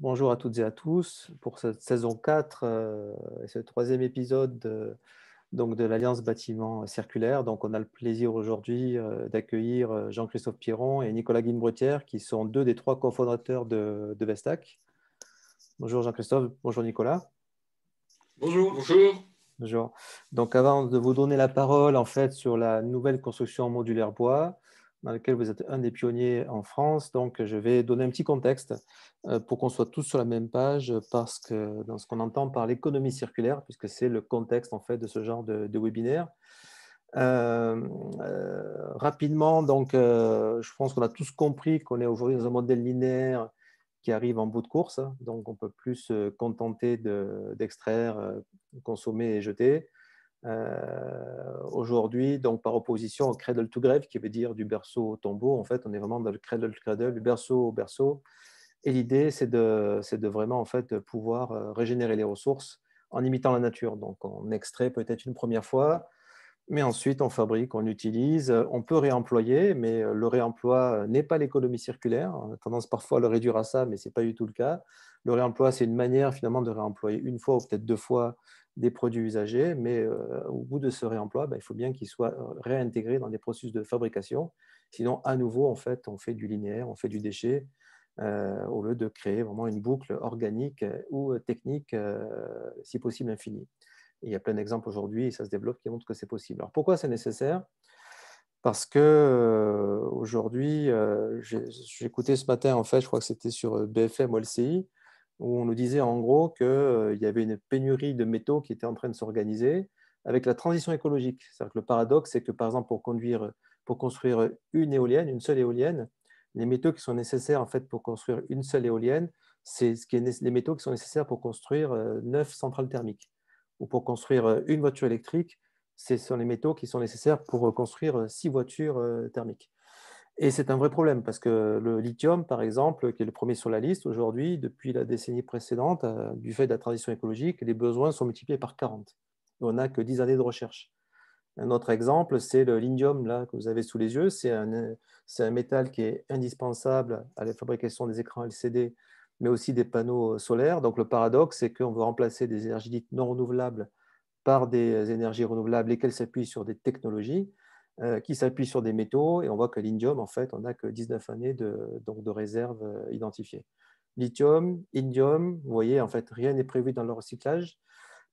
Bonjour à toutes et à tous pour cette saison 4 et ce troisième épisode de l'Alliance Bâtiment Circulaire. Donc, on a le plaisir aujourd'hui d'accueillir Jean-Christophe Piron et Nicolas Guimbretière, qui sont deux des trois cofondateurs de Vestac. Bonjour Jean-Christophe, bonjour Nicolas. Bonjour. Bonjour. Bonjour. Donc, avant de vous donner la parole en fait sur la nouvelle construction modulaire bois, dans laquelle vous êtes un des pionniers en France, donc je vais donner un petit contexte pour qu'on soit tous sur la même page, parce que dans ce qu'on entend par l'économie circulaire, puisque c'est le contexte en fait de ce genre de webinaire. Rapidement, donc, je pense qu'on a tous compris qu'on est aujourd'hui dans un modèle linéaire qui arrive en bout de course, donc on peut plus se contenter d'extraire, consommer et jeter. Aujourd'hui, donc par opposition au cradle to grave, qui veut dire du berceau au tombeau, en fait, on est vraiment dans le cradle to cradle, du berceau au berceau. Et l'idée, c'est de vraiment en fait pouvoir régénérer les ressources en imitant la nature. Donc, on extrait peut-être une première fois, mais ensuite on fabrique, on utilise, on peut réemployer, mais le réemploi n'est pas l'économie circulaire. On a tendance parfois à le réduire à ça, mais ce n'est pas du tout le cas. Le réemploi, c'est une manière finalement de réemployer une fois ou peut-être deux fois des produits usagés, mais au bout de ce réemploi, il faut bien qu'il soit réintégré dans des processus de fabrication. Sinon, à nouveau, en fait, on fait du linéaire, on fait du déchet, au lieu de créer vraiment une boucle organique ou technique, si possible infinie. Et il y a plein d'exemples aujourd'hui, et ça se développe, qui montrent que c'est possible. Alors pourquoi c'est nécessaire? Parce que aujourd'hui, j'ai écouté ce matin, en fait, je crois que c'était sur BFM ou LCI, où on nous disait en gros qu'il y avait une pénurie de métaux qui était en train de s'organiser avec la transition écologique. C'est-à-dire que le paradoxe, c'est que par exemple, pour construire une éolienne, une seule éolienne, les métaux qui sont nécessaires en fait pour construire une seule éolienne, c'est les métaux qui sont nécessaires pour construire 9 centrales thermiques. Ou pour construire une voiture électrique, ce sont les métaux qui sont nécessaires pour construire 6 voitures thermiques. Et c'est un vrai problème parce que le lithium, par exemple, qui est le premier sur la liste aujourd'hui, depuis la décennie précédente, du fait de la transition écologique, les besoins sont multipliés par 40. Et on n'a que 10 années de recherche. Un autre exemple, c'est le lithium là, que vous avez sous les yeux. C'est un métal qui est indispensable à la fabrication des écrans LCD, mais aussi des panneaux solaires. Donc le paradoxe, c'est qu'on veut remplacer des énergies dites non renouvelables par des énergies renouvelables, lesquelles s'appuient sur des technologies qui s'appuient sur des métaux. Et on voit que l'indium, en fait, on n'a que 19 années donc de réserve identifiées. Lithium, indium, vous voyez, en fait, rien n'est prévu dans le recyclage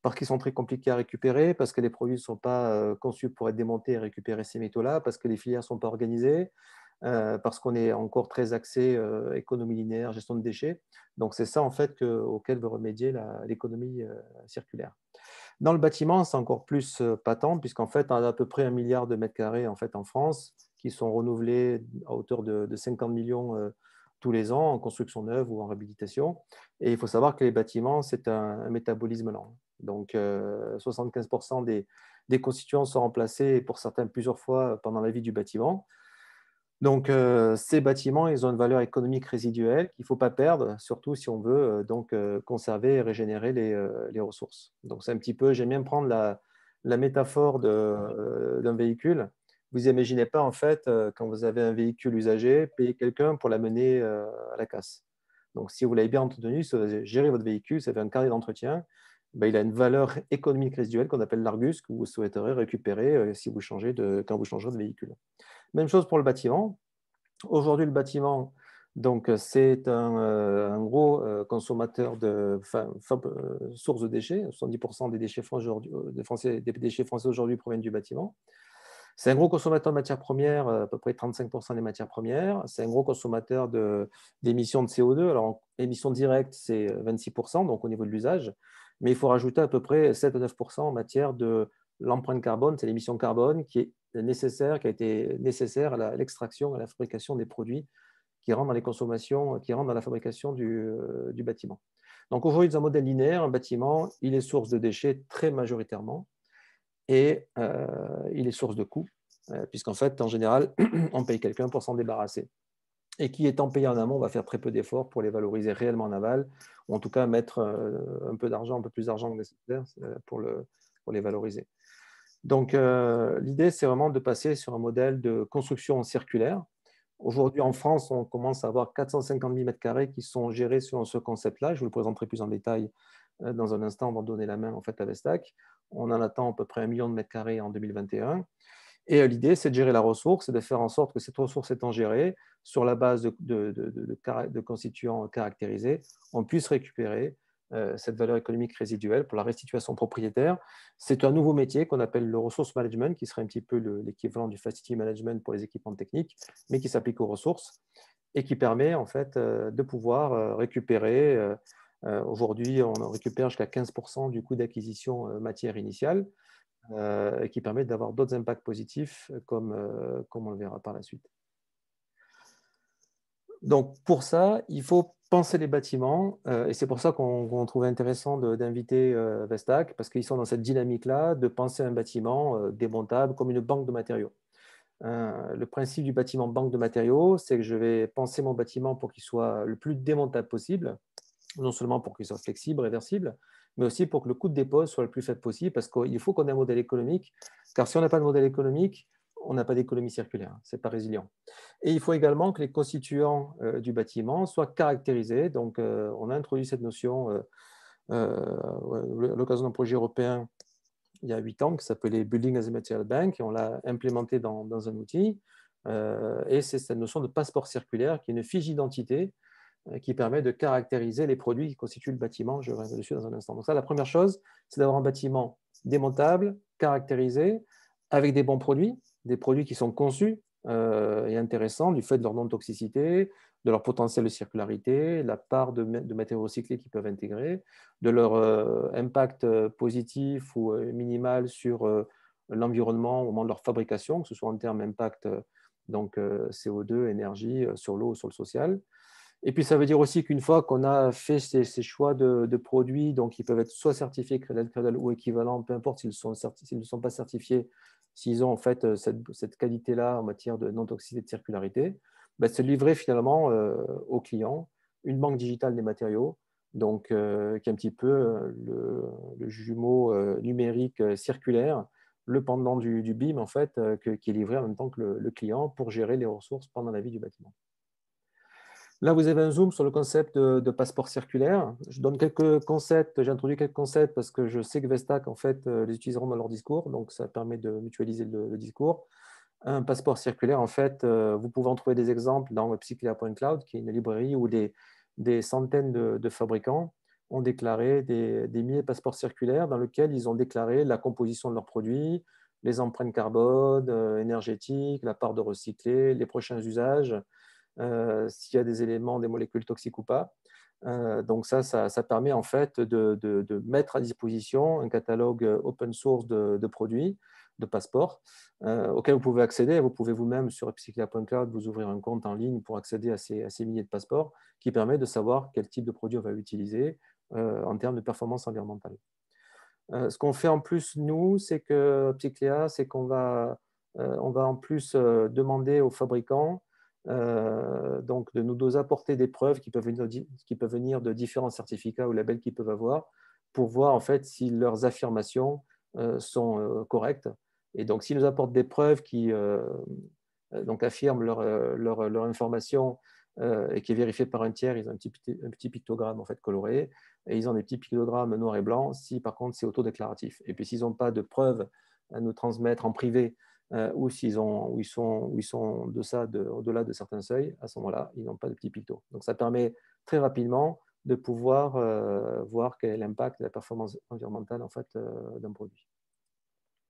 parce qu'ils sont très compliqués à récupérer, parce que les produits ne sont pas conçus pour être démontés et récupérer ces métaux-là, parce que les filières ne sont pas organisées, parce qu'on est encore très axé économie linéaire, gestion de déchets. Donc c'est ça en fait auquel veut remédier l'économie circulaire. Dans le bâtiment, c'est encore plus patent, puisqu'en fait, on a à peu près 1 milliard de mètres carrés en, fait, en France qui sont renouvelés à hauteur de 50 millions tous les ans en construction neuve ou en réhabilitation. Et il faut savoir que les bâtiments, c'est un métabolisme lent. Donc, 75% des constituants sont remplacés, et pour certains plusieurs fois pendant la vie du bâtiment. Donc, ces bâtiments, ils ont une valeur économique résiduelle qu'il ne faut pas perdre, surtout si on veut conserver et régénérer les ressources. Donc, c'est un petit peu, j'aime bien prendre la métaphore d'un véhicule. Vous imaginez pas, en fait, quand vous avez un véhicule usagé, payer quelqu'un pour l'amener à la casse. Donc, si vous l'avez bien entretenu, si vous avez géré votre véhicule, ça fait un carnet d'entretien, il a une valeur économique résiduelle qu'on appelle l'Argus, que vous souhaiterez récupérer quand vous changerez de véhicule. Même chose pour le bâtiment. Aujourd'hui, le bâtiment, donc, c'est un gros consommateur source de déchets. 70% des déchets français aujourd'hui proviennent du bâtiment. C'est un gros consommateur de matières premières, à peu près 35% des matières premières. C'est un gros consommateur d'émissions de CO2. Alors, émissions directes, c'est 26%, donc au niveau de l'usage. Mais il faut rajouter à peu près 7 à 9% en matière de l'empreinte carbone, c'est l'émission carbone qui est nécessaire, qui a été nécessaire à l'extraction, à la fabrication des produits qui rentrent dans les consommations, qui rentrent dans la fabrication du bâtiment. Donc aujourd'hui, dans un modèle linéaire, un bâtiment, il est source de déchets très majoritairement et il est source de coûts, puisqu'en fait, en général, on paye quelqu'un pour s'en débarrasser. Et qui, étant payé en amont, va faire très peu d'efforts pour les valoriser réellement en aval, ou en tout cas mettre un peu d'argent, un peu plus d'argent que nécessaire pour les valoriser. Donc, l'idée, c'est vraiment de passer sur un modèle de construction circulaire Aujourd'hui, en France, on commence à avoir 450 000 m² qui sont gérés selon ce concept-là. Je vous le présenterai plus en détail dans un instant, on va donner la main en fait, à Vestack. On en attend à peu près 1 million de mètres carrés en 2021. Et l'idée, c'est de gérer la ressource et de faire en sorte que cette ressource étant gérée, sur la base de constituants caractérisés, on puisse récupérer cette valeur économique résiduelle pour la restitution propriétaire. C'est un nouveau métier qu'on appelle le resource management, qui serait un petit peu l'équivalent du facility management pour les équipements techniques, mais qui s'applique aux ressources et qui permet en fait de pouvoir récupérer. Aujourd'hui, on récupère jusqu'à 15% du coût d'acquisition matière initiale, et qui permet d'avoir d'autres impacts positifs, comme on le verra par la suite. Donc, pour ça, il faut penser les bâtiments, et c'est pour ça qu'on trouvait intéressant d'inviter Vestack, parce qu'ils sont dans cette dynamique-là de penser un bâtiment démontable comme une banque de matériaux. Le principe du bâtiment banque de matériaux, c'est que je vais penser mon bâtiment pour qu'il soit le plus démontable possible, non seulement pour qu'il soit flexible, réversible, mais aussi pour que le coût de dépôt soit le plus faible possible, parce qu'il faut qu'on ait un modèle économique, car si on n'a pas de modèle économique, on n'a pas d'économie circulaire, ce n'est pas résilient. Et il faut également que les constituants du bâtiment soient caractérisés. Donc, on a introduit cette notion à l'occasion d'un projet européen il y a 8 ans qui s'appelait Building as a Material Bank, et on l'a implémenté dans un outil. Et c'est cette notion de passeport circulaire qui est une fiche d'identité qui permet de caractériser les produits qui constituent le bâtiment. Je reviendrai dessus dans un instant. Donc ça, la première chose, c'est d'avoir un bâtiment démontable, caractérisé, avec des bons produits, des produits qui sont conçus et intéressants du fait de leur non-toxicité, de leur potentiel de circularité, la part de matériaux recyclés qu'ils peuvent intégrer, de leur impact positif ou minimal sur l'environnement au moment de leur fabrication, que ce soit en termes d'impact donc CO2, énergie, sur l'eau ou sur le social. Et puis, ça veut dire aussi qu'une fois qu'on a fait ces choix de produits, donc ils peuvent être soit certifiés Cradle ou équivalents, peu importe s'ils ne sont pas certifiés, s'ils ont en fait cette qualité-là en matière de non-toxicité et de circularité, c'est livrer finalement aux clients une banque digitale des matériaux, donc qui est un petit peu le jumeau numérique circulaire, le pendant du BIM en fait, qui est livré en même temps que le client pour gérer les ressources pendant la vie du bâtiment. Là, vous avez un zoom sur le concept de passeport circulaire. Je donne quelques concepts, j'ai introduit quelques concepts parce que je sais que Vestack, en fait, les utiliseront dans leur discours, donc ça permet de mutualiser le discours. Un passeport circulaire, en fait, vous pouvez en trouver des exemples dans Psyclea.cloud, qui est une librairie où des centaines de fabricants ont déclaré des milliers de passeports circulaires dans lesquels ils ont déclaré la composition de leurs produits, les empreintes carbone, énergétiques, la part de recyclé, les prochains usages, s'il y a des éléments, des molécules toxiques ou pas. Donc ça permet en fait de mettre à disposition un catalogue open source de produits, de passeports, auxquels vous pouvez accéder. Vous pouvez vous-même sur Psyclea.cloud vous ouvrir un compte en ligne pour accéder à ces milliers de passeports, qui permet de savoir quel type de produit on va utiliser en termes de performance environnementale. Ce qu'on fait en plus, nous, c'est que Psyclea, c'est qu'on va en plus demander aux fabricants donc de nous apporter des preuves qui peuvent venir de différents certificats ou labels qu'ils peuvent avoir pour voir en fait si leurs affirmations sont correctes. Et donc, s'ils nous apportent des preuves qui donc affirment leur information et qui est vérifiée par un tiers, ils ont un petit pictogramme en fait coloré, et ils ont des petits pictogrammes noir et blanc si par contre c'est autodéclaratif. Et puis s'ils n'ont pas de preuves à nous transmettre en privé, ou s'ils sont au-delà de certains seuils, à ce moment-là, ils n'ont pas de petits pictos. Donc ça permet très rapidement de pouvoir voir quel est l'impact de la performance environnementale en fait, d'un produit.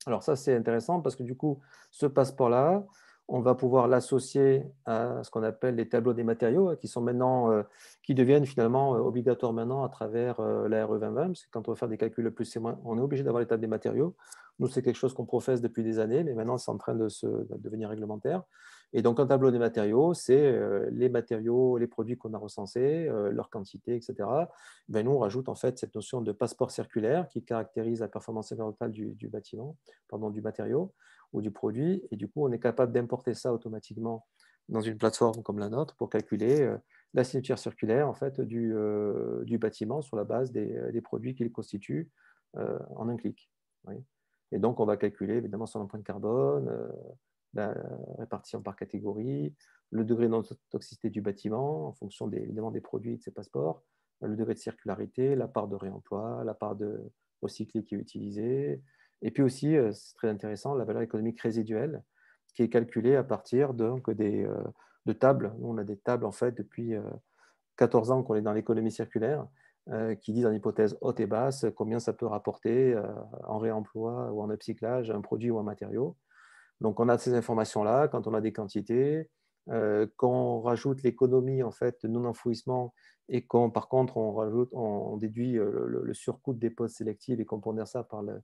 Alors ça, c'est intéressant parce que du coup, ce passeport-là, on va pouvoir l'associer à ce qu'on appelle les tableaux des matériaux, qui deviennent finalement obligatoires maintenant à travers la RE 2020, parce que quand on va faire des calculs le plus, on est obligé d'avoir les tables des matériaux. Nous, c'est quelque chose qu'on professe depuis des années, mais maintenant, c'est en train de devenir réglementaire. Et donc, un tableau des matériaux, c'est les matériaux, les produits qu'on a recensés, leur quantité, etc. Ben, nous, on rajoute en fait cette notion de passeport circulaire qui caractérise la performance environnementale du bâtiment, du matériau ou du produit. Et du coup, on est capable d'importer ça automatiquement dans une plateforme comme la nôtre pour calculer la signature circulaire en fait, du bâtiment sur la base des produits qu'il constitue en un clic. Oui. Et donc, on va calculer évidemment son empreinte carbone, répartition par catégorie, le degré de non-toxicité du bâtiment en fonction évidemment des produits et de ses passeports, le degré de circularité, la part de réemploi, la part de recyclé qui est utilisée, et puis aussi, c'est très intéressant, la valeur économique résiduelle qui est calculée à partir donc, de tables. Nous, on a des tables en fait depuis 14 ans qu'on est dans l'économie circulaire, qui disent en hypothèse haute et basse combien ça peut rapporter en réemploi ou en upcyclage un produit ou un matériau. Donc, on a ces informations-là quand on a des quantités. Quand on rajoute l'économie en fait, de non-enfouissement et quand, par contre, on déduit le surcoût de dépose sélective et qu'on pondère ça par le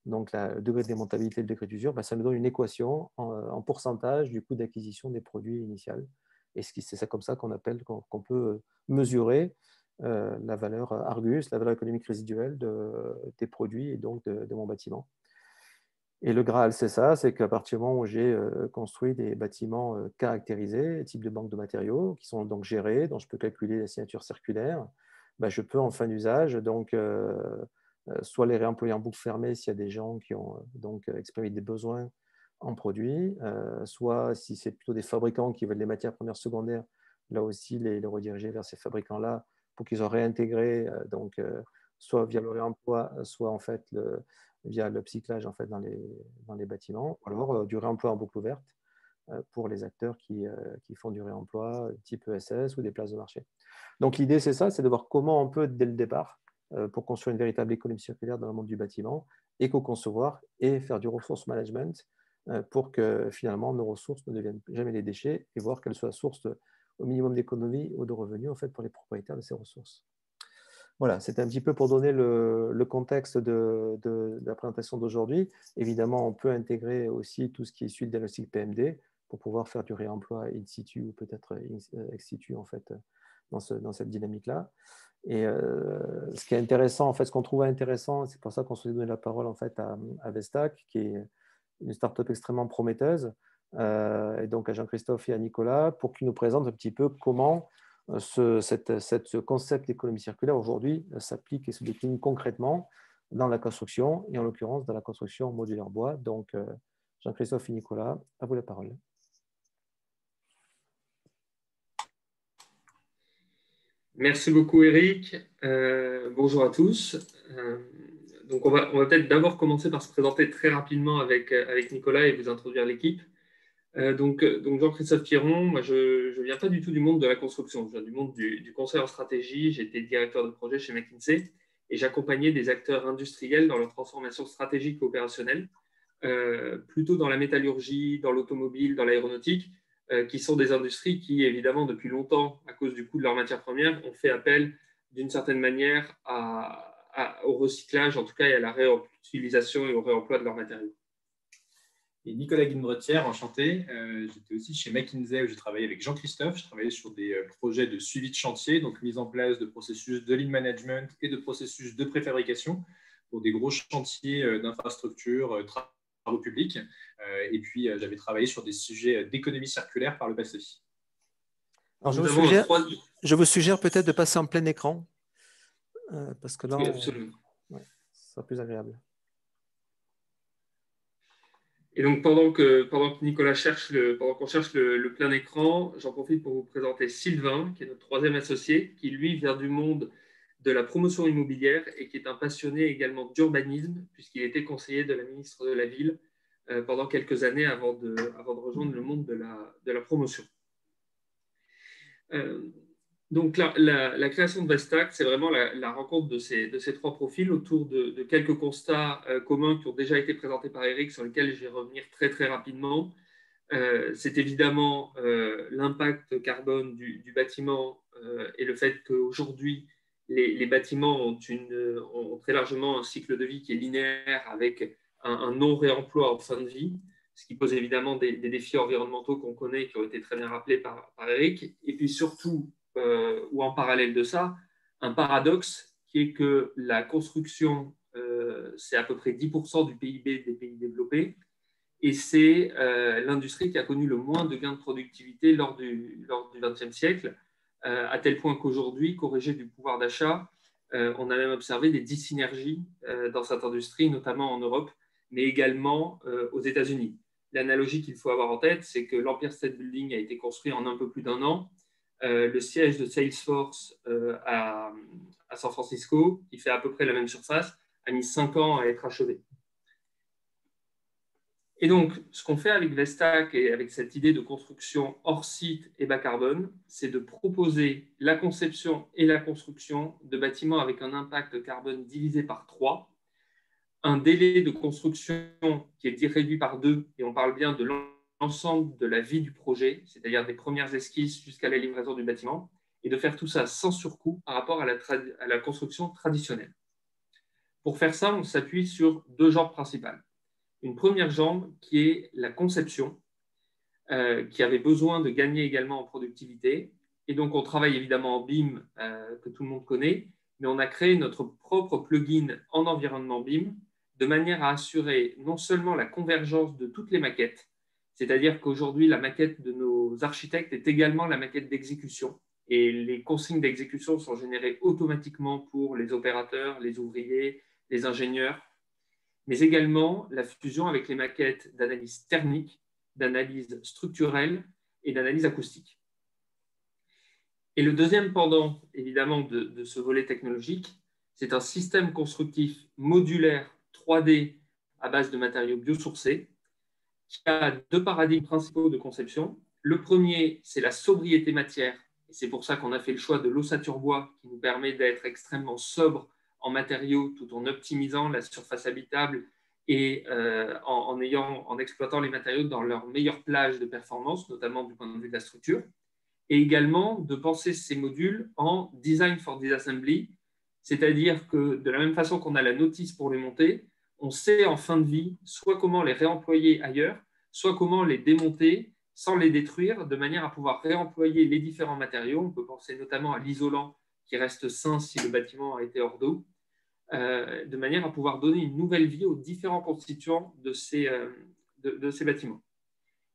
degré de démontabilité et le degré d'usure, ça nous donne une équation en pourcentage du coût d'acquisition des produits initial. Et c'est comme ça qu'on peut mesurer la valeur Argus, la valeur économique résiduelle des produits et donc de mon bâtiment. Et le Graal, c'est ça, c'est qu'à partir du moment où j'ai construit des bâtiments caractérisés, type de banque de matériaux, qui sont donc gérés, dont je peux calculer la signature circulaire, je peux en fin d'usage donc soit les réemployer en boucle fermée s'il y a des gens qui ont donc exprimé des besoins en produits, soit si c'est plutôt des fabricants qui veulent des matières premières secondaires, là aussi les rediriger vers ces fabricants-là pour qu'ils ont réintégré soit via le réemploi, soit en fait via l'upcyclage en fait, dans les bâtiments, ou alors du réemploi en boucle ouverte pour les acteurs qui font du réemploi type ESS ou des places de marché. Donc l'idée, c'est ça, c'est de voir comment on peut, dès le départ, pour construire une véritable économie circulaire dans le monde du bâtiment, éco-concevoir et faire du resource management pour que finalement nos ressources ne deviennent jamais des déchets et voir qu'elles soient source au minimum d'économie ou de revenus en fait, pour les propriétaires de ces ressources. Voilà, c'était un petit peu pour donner le contexte de la présentation d'aujourd'hui. Évidemment, on peut intégrer aussi tout ce qui est issu de diagnostic PMD pour pouvoir faire du réemploi in situ ou peut-être ex situ en fait, dans cette dynamique-là. Et ce qui est intéressant, en fait, ce qu'on trouve intéressant, c'est pour ça qu'on se donné la parole en fait à Vestac, qui est une start-up extrêmement prometteuse, et donc à Jean-Christophe et à Nicolas, pour qu'ils nous présentent un petit peu comment ce concept d'économie circulaire aujourd'hui s'applique et se décline concrètement dans la construction, et en l'occurrence dans la construction modulaire bois. Donc, Jean-Christophe et Nicolas, à vous la parole. Merci beaucoup, Eric. Bonjour à tous. Donc, on va peut-être d'abord commencer par se présenter très rapidement avec Nicolas et vous introduire l'équipe. Donc Jean-Christophe Piron, moi, je ne viens pas du tout du monde de la construction. Je viens du monde du conseil en stratégie. J'étais directeur de projet chez McKinsey et j'accompagnais des acteurs industriels dans leur transformation stratégique et opérationnelle, plutôt dans la métallurgie, dans l'automobile, dans l'aéronautique, qui sont des industries qui, évidemment, depuis longtemps, à cause du coût de leurs matières premières, ont fait appel d'une certaine manière au recyclage, en tout cas, et à la réutilisation et au réemploi de leurs matériaux. Et Nicolas Guinbretière, enchanté. J'étais aussi chez McKinsey où j'ai travaillé avec Jean-Christophe. Je travaillais sur des projets de suivi de chantier, donc mise en place de processus de lean management et de processus de préfabrication pour des gros chantiers d'infrastructures, travaux publics. Et puis, j'avais travaillé sur des sujets d'économie circulaire par le passé. Alors, je vous suggère peut-être de passer en plein écran, parce que là, oui, absolument. Ouais, ce sera plus agréable. Et donc, pendant que Nicolas pendant qu'on cherche le plein écran, j'en profite pour vous présenter Sylvain, qui est notre troisième associé, qui lui vient du monde de la promotion immobilière et qui est un passionné également d'urbanisme, puisqu'il était conseiller de la ministre de la Ville pendant quelques années avant de rejoindre le monde de la promotion. Donc, la création de Vestac, c'est vraiment la rencontre de ces trois profils autour de quelques constats communs qui ont déjà été présentés par Eric, sur lesquels je vais revenir très, très rapidement. C'est évidemment l'impact carbone du bâtiment et le fait qu'aujourd'hui, les bâtiments ont très largement un cycle de vie qui est linéaire avec un non-réemploi en fin de vie, ce qui pose évidemment des défis environnementaux qu'on connaît, qui ont été très bien rappelés par Eric. Et puis surtout, ou en parallèle de ça, un paradoxe qui est que la construction, c'est à peu près 10% du PIB des pays développés, et c'est l'industrie qui a connu le moins de gains de productivité lors du XXe siècle, à tel point qu'aujourd'hui, corrigé du pouvoir d'achat, on a même observé des dyssynergies dans cette industrie, notamment en Europe, mais également aux États-Unis. l'analogie qu'il faut avoir en tête, c'est que l'Empire State Building a été construit en un peu plus d'1 an. Le siège de Salesforce à San Francisco, qui fait à peu près la même surface, a mis 5 ans à être achevé. Et donc, ce qu'on fait avec Vestack et avec cette idée de construction hors site et bas carbone, c'est de proposer la conception et la construction de bâtiments avec un impact carbone divisé par 3, un délai de construction qui est réduit par 2, et on parle bien de l'ensemble de la vie du projet, c'est-à-dire des premières esquisses jusqu'à la livraison du bâtiment, et de faire tout ça sans surcoût par rapport à la construction traditionnelle. Pour faire ça, on s'appuie sur 2 jambes principales. Une première jambe qui est la conception, qui avait besoin de gagner également en productivité. Et donc, on travaille évidemment en BIM, que tout le monde connaît, mais on a créé notre propre plugin en environnement BIM de manière à assurer non seulement la convergence de toutes les maquettes, c'est-à-dire qu'aujourd'hui, la maquette de nos architectes est également la maquette d'exécution. Et les consignes d'exécution sont générées automatiquement pour les opérateurs, les ouvriers, les ingénieurs, mais également la fusion avec les maquettes d'analyse thermique, d'analyse structurelle et d'analyse acoustique. Et le deuxième pendant, évidemment, de ce volet technologique, c'est un système constructif modulaire 3D à base de matériaux biosourcés qui a 2 paradigmes principaux de conception. Le premier, c'est la sobriété matière. Et c'est pour ça qu'on a fait le choix de l'ossature bois qui nous permet d'être extrêmement sobre en matériaux tout en optimisant la surface habitable et en exploitant les matériaux dans leur meilleure plage de performance, notamment du point de vue de la structure. Et également de penser ces modules en design for disassembly, c'est-à-dire que de la même façon qu'on a la notice pour les monter, on sait en fin de vie soit comment les réemployer ailleurs, soit comment les démonter sans les détruire, de manière à pouvoir réemployer les différents matériaux. On peut penser notamment à l'isolant qui reste sain si le bâtiment a été hors d'eau, de manière à pouvoir donner une nouvelle vie aux différents constituants de ces bâtiments.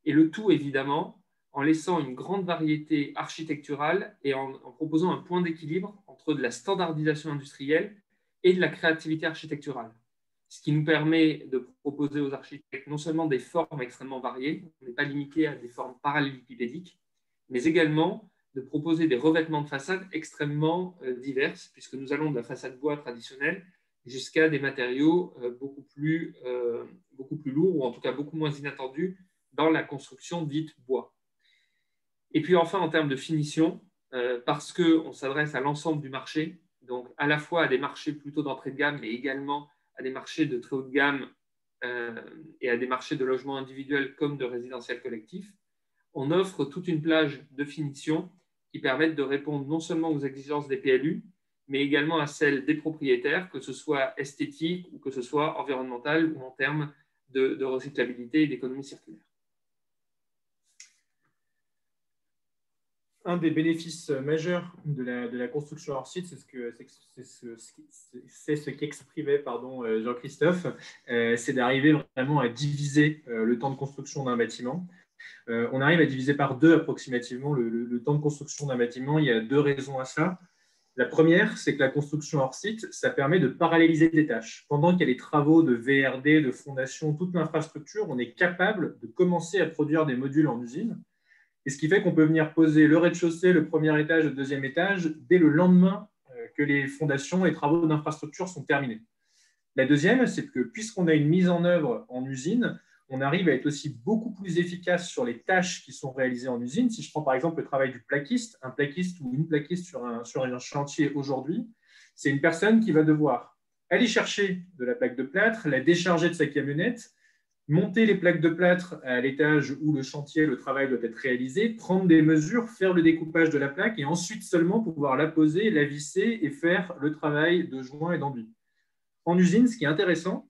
Et le tout, évidemment, en laissant une grande variété architecturale et en proposant un point d'équilibre entre de la standardisation industrielle et de la créativité architecturale. Ce qui nous permet de proposer aux architectes non seulement des formes extrêmement variées, on n'est pas limité à des formes parallélépipédiques, mais également de proposer des revêtements de façade extrêmement diverses, puisque nous allons de la façade bois traditionnelle jusqu'à des matériaux beaucoup plus lourds, ou en tout cas beaucoup moins inattendus dans la construction dite bois. Et puis enfin, en termes de finition, parce qu'on s'adresse à l'ensemble du marché, donc à la fois à des marchés plutôt d'entrée de gamme, mais également à des marchés de très haut de gamme et à des marchés de logements individuels comme de résidentiels collectifs, on offre toute une plage de finition qui permettent de répondre non seulement aux exigences des PLU, mais également à celles des propriétaires, que ce soit esthétique ou que ce soit environnemental ou en termes de recyclabilité et d'économie circulaire. Un des bénéfices majeurs de la construction hors site, c'est ce qu'exprimait Jean-Christophe, c'est d'arriver vraiment à diviser le temps de construction d'un bâtiment. On arrive à diviser par 2 approximativement le temps de construction d'un bâtiment. Il y a 2 raisons à ça. La première, c'est que la construction hors site, ça permet de paralléliser des tâches. Pendant qu'il y a les travaux de VRD, de fondation, toute l'infrastructure, on est capable de commencer à produire des modules en usine. Et ce qui fait qu'on peut venir poser le rez-de-chaussée, le premier étage, le deuxième étage, dès le lendemain que les fondations et travaux d'infrastructure sont terminés. La deuxième, c'est que puisqu'on a une mise en œuvre en usine, on arrive à être aussi beaucoup plus efficace sur les tâches qui sont réalisées en usine. Si je prends par exemple le travail du plaquiste, un plaquiste ou une plaquiste sur un chantier aujourd'hui, c'est une personne qui va devoir aller chercher de la plaque de plâtre, la décharger de sa camionnette, monter les plaques de plâtre à l'étage où le chantier, le travail doit être réalisé, prendre des mesures, faire le découpage de la plaque et ensuite seulement pouvoir la poser, la visser et faire le travail de joint et d'enduit. En usine, ce qui est intéressant,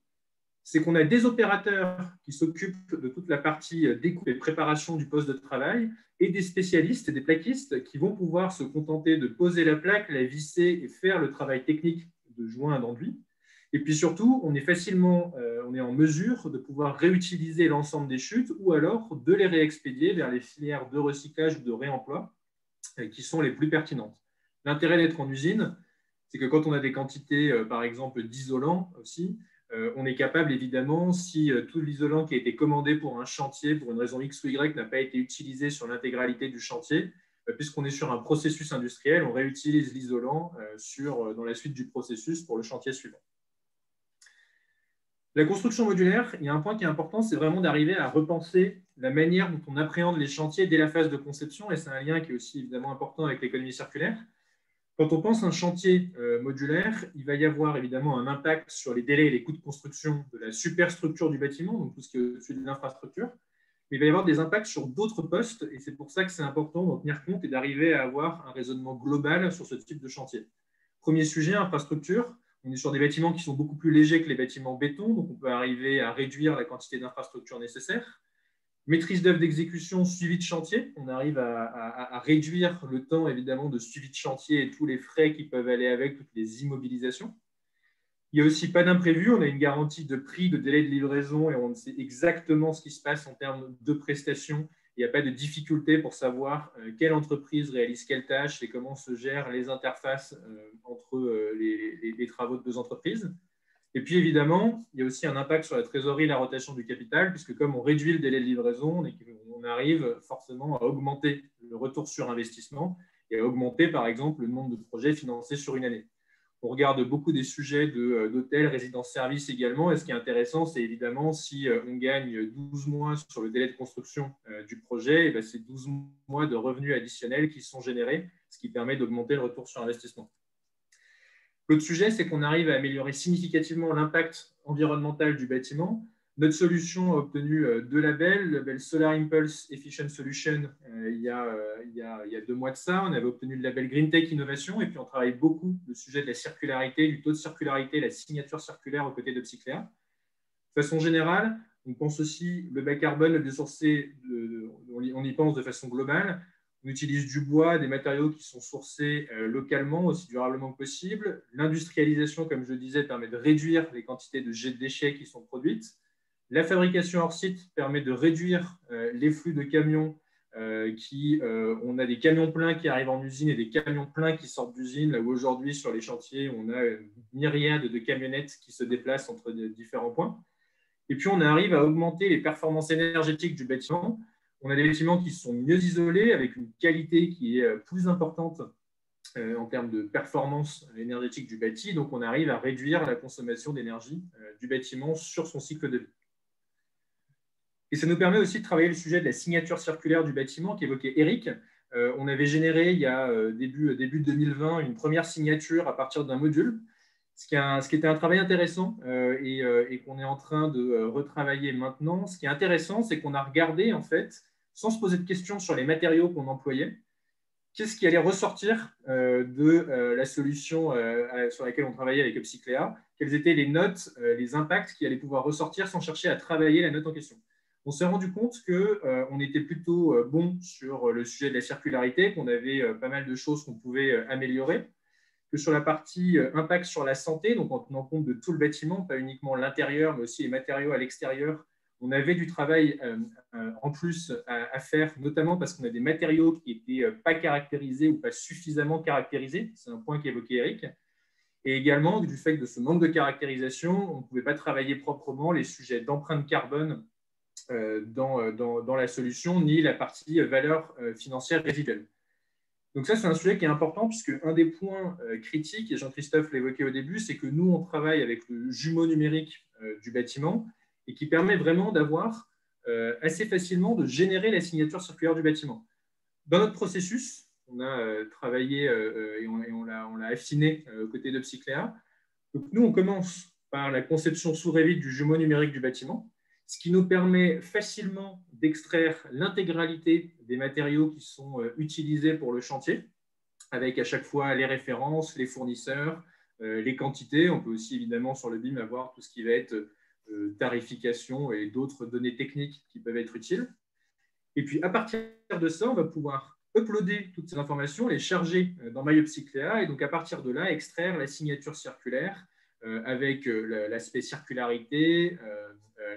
c'est qu'on a des opérateurs qui s'occupent de toute la partie découpe et préparation du poste de travail et des spécialistes, des plaquistes qui vont pouvoir se contenter de poser la plaque, la visser et faire le travail technique de joint et d'enduit. Et puis surtout, on est en mesure de pouvoir réutiliser l'ensemble des chutes ou alors de les réexpédier vers les filières de recyclage ou de réemploi qui sont les plus pertinentes. L'intérêt d'être en usine, c'est que quand on a des quantités, par exemple, d'isolants aussi, on est capable, évidemment, si tout l'isolant qui a été commandé pour un chantier, pour une raison X ou Y, n'a pas été utilisé sur l'intégralité du chantier, puisqu'on est sur un processus industriel, on réutilise l'isolant dans la suite du processus pour le chantier suivant. La construction modulaire, il y a un point qui est important, c'est vraiment d'arriver à repenser la manière dont on appréhende les chantiers dès la phase de conception, et c'est un lien qui est aussi évidemment important avec l'économie circulaire. Quand on pense à un chantier modulaire, il va y avoir évidemment un impact sur les délais et les coûts de construction de la superstructure du bâtiment, donc tout ce qui est au-dessus de l'infrastructure. Mais il va y avoir des impacts sur d'autres postes, et c'est pour ça que c'est important d'en tenir compte et d'arriver à avoir un raisonnement global sur ce type de chantier. Premier sujet, infrastructure. On est sur des bâtiments qui sont beaucoup plus légers que les bâtiments béton, donc on peut arriver à réduire la quantité d'infrastructures nécessaires. Maîtrise d'œuvre d'exécution, suivi de chantier. On arrive à réduire le temps, évidemment, de suivi de chantier et tous les frais qui peuvent aller avec, toutes les immobilisations. Il n'y a aussi pas d'imprévu. On a une garantie de prix, de délai de livraison et on sait exactement ce qui se passe en termes de prestations. Il n'y a pas de difficulté pour savoir quelle entreprise réalise quelle tâche et comment se gèrent les interfaces entre les travaux de deux entreprises. Et puis, évidemment, il y a aussi un impact sur la trésorerie et la rotation du capital, puisque comme on réduit le délai de livraison, on arrive forcément à augmenter le retour sur investissement et à augmenter, par exemple, le nombre de projets financés sur une année. On regarde beaucoup des sujets d'hôtels, résidences-services également. Et ce qui est intéressant, c'est évidemment si on gagne 12 mois sur le délai de construction du projet, c'est 12 mois de revenus additionnels qui sont générés, ce qui permet d'augmenter le retour sur investissement. L'autre sujet, c'est qu'on arrive à améliorer significativement l'impact environnemental du bâtiment. Notre solution a obtenu deux labels, le label Solar Impulse Efficient Solution il y a 2 mois de ça. On avait obtenu le label Green Tech Innovation et puis on travaille beaucoup le sujet de la circularité, du taux de circularité, la signature circulaire aux côtés d'Upcyclea. De façon générale, on pense aussi le bas carbone, le biosourcé, on y pense de façon globale. On utilise du bois, des matériaux qui sont sourcés localement, aussi durablement que possible. L'industrialisation, comme je le disais, permet de réduire les quantités de déchets qui sont produites. La fabrication hors site permet de réduire les flux de camions. On a des camions pleins qui arrivent en usine et des camions pleins qui sortent d'usine, là où aujourd'hui, sur les chantiers, on a une myriade de camionnettes qui se déplacent entre différents points. Et puis, on arrive à augmenter les performances énergétiques du bâtiment. On a des bâtiments qui sont mieux isolés, avec une qualité qui est plus importante en termes de performance énergétique du bâti. Donc, on arrive à réduire la consommation d'énergie du bâtiment sur son cycle de vie. Et ça nous permet aussi de travailler le sujet de la signature circulaire du bâtiment qu'évoquait Eric. On avait généré, il y a début 2020, une première signature à partir d'un module, ce qui était un travail intéressant et qu'on est en train de retravailler maintenant. Ce qui est intéressant, c'est qu'on a regardé, en fait, sans se poser de questions sur les matériaux qu'on employait, qu'est-ce qui allait ressortir de la solution sur laquelle on travaillait avec Upcyclea, quelles étaient les notes, les impacts qui allaient pouvoir ressortir sans chercher à travailler la note en question. On s'est rendu compte qu'on était plutôt bon sur le sujet de la circularité, qu'on avait pas mal de choses qu'on pouvait améliorer, que sur la partie impact sur la santé, donc en tenant compte de tout le bâtiment, pas uniquement l'intérieur, mais aussi les matériaux à l'extérieur, on avait du travail en plus à faire, notamment parce qu'on a des matériaux qui n'étaient pas caractérisés ou pas suffisamment caractérisés. C'est un point qu'évoquait Eric. Et également, du fait de ce manque de caractérisation, on ne pouvait pas travailler proprement les sujets d'empreinte carbone dans la solution, ni la partie valeur financière résiduelle. Donc ça, c'est un sujet qui est important, puisque un des points critiques, et Jean-Christophe l'évoquait au début, c'est que nous, on travaille avec le jumeau numérique du bâtiment, et qui permet vraiment d'avoir assez facilement de générer la signature circulaire du bâtiment. Dans notre processus, on a travaillé et on l'a affiné aux côtés d'Upcyclea. Donc nous, on commence par la conception sous Revit du jumeau numérique du bâtiment, ce qui nous permet facilement d'extraire l'intégralité des matériaux qui sont utilisés pour le chantier, avec à chaque fois les références, les fournisseurs, les quantités. On peut aussi évidemment sur le BIM avoir tout ce qui va être tarification et d'autres données techniques qui peuvent être utiles. Et puis, à partir de ça, on va pouvoir uploader toutes ces informations, les charger dans MyUpcyclea et donc, à partir de là, extraire la signature circulaire avec l'aspect circularité,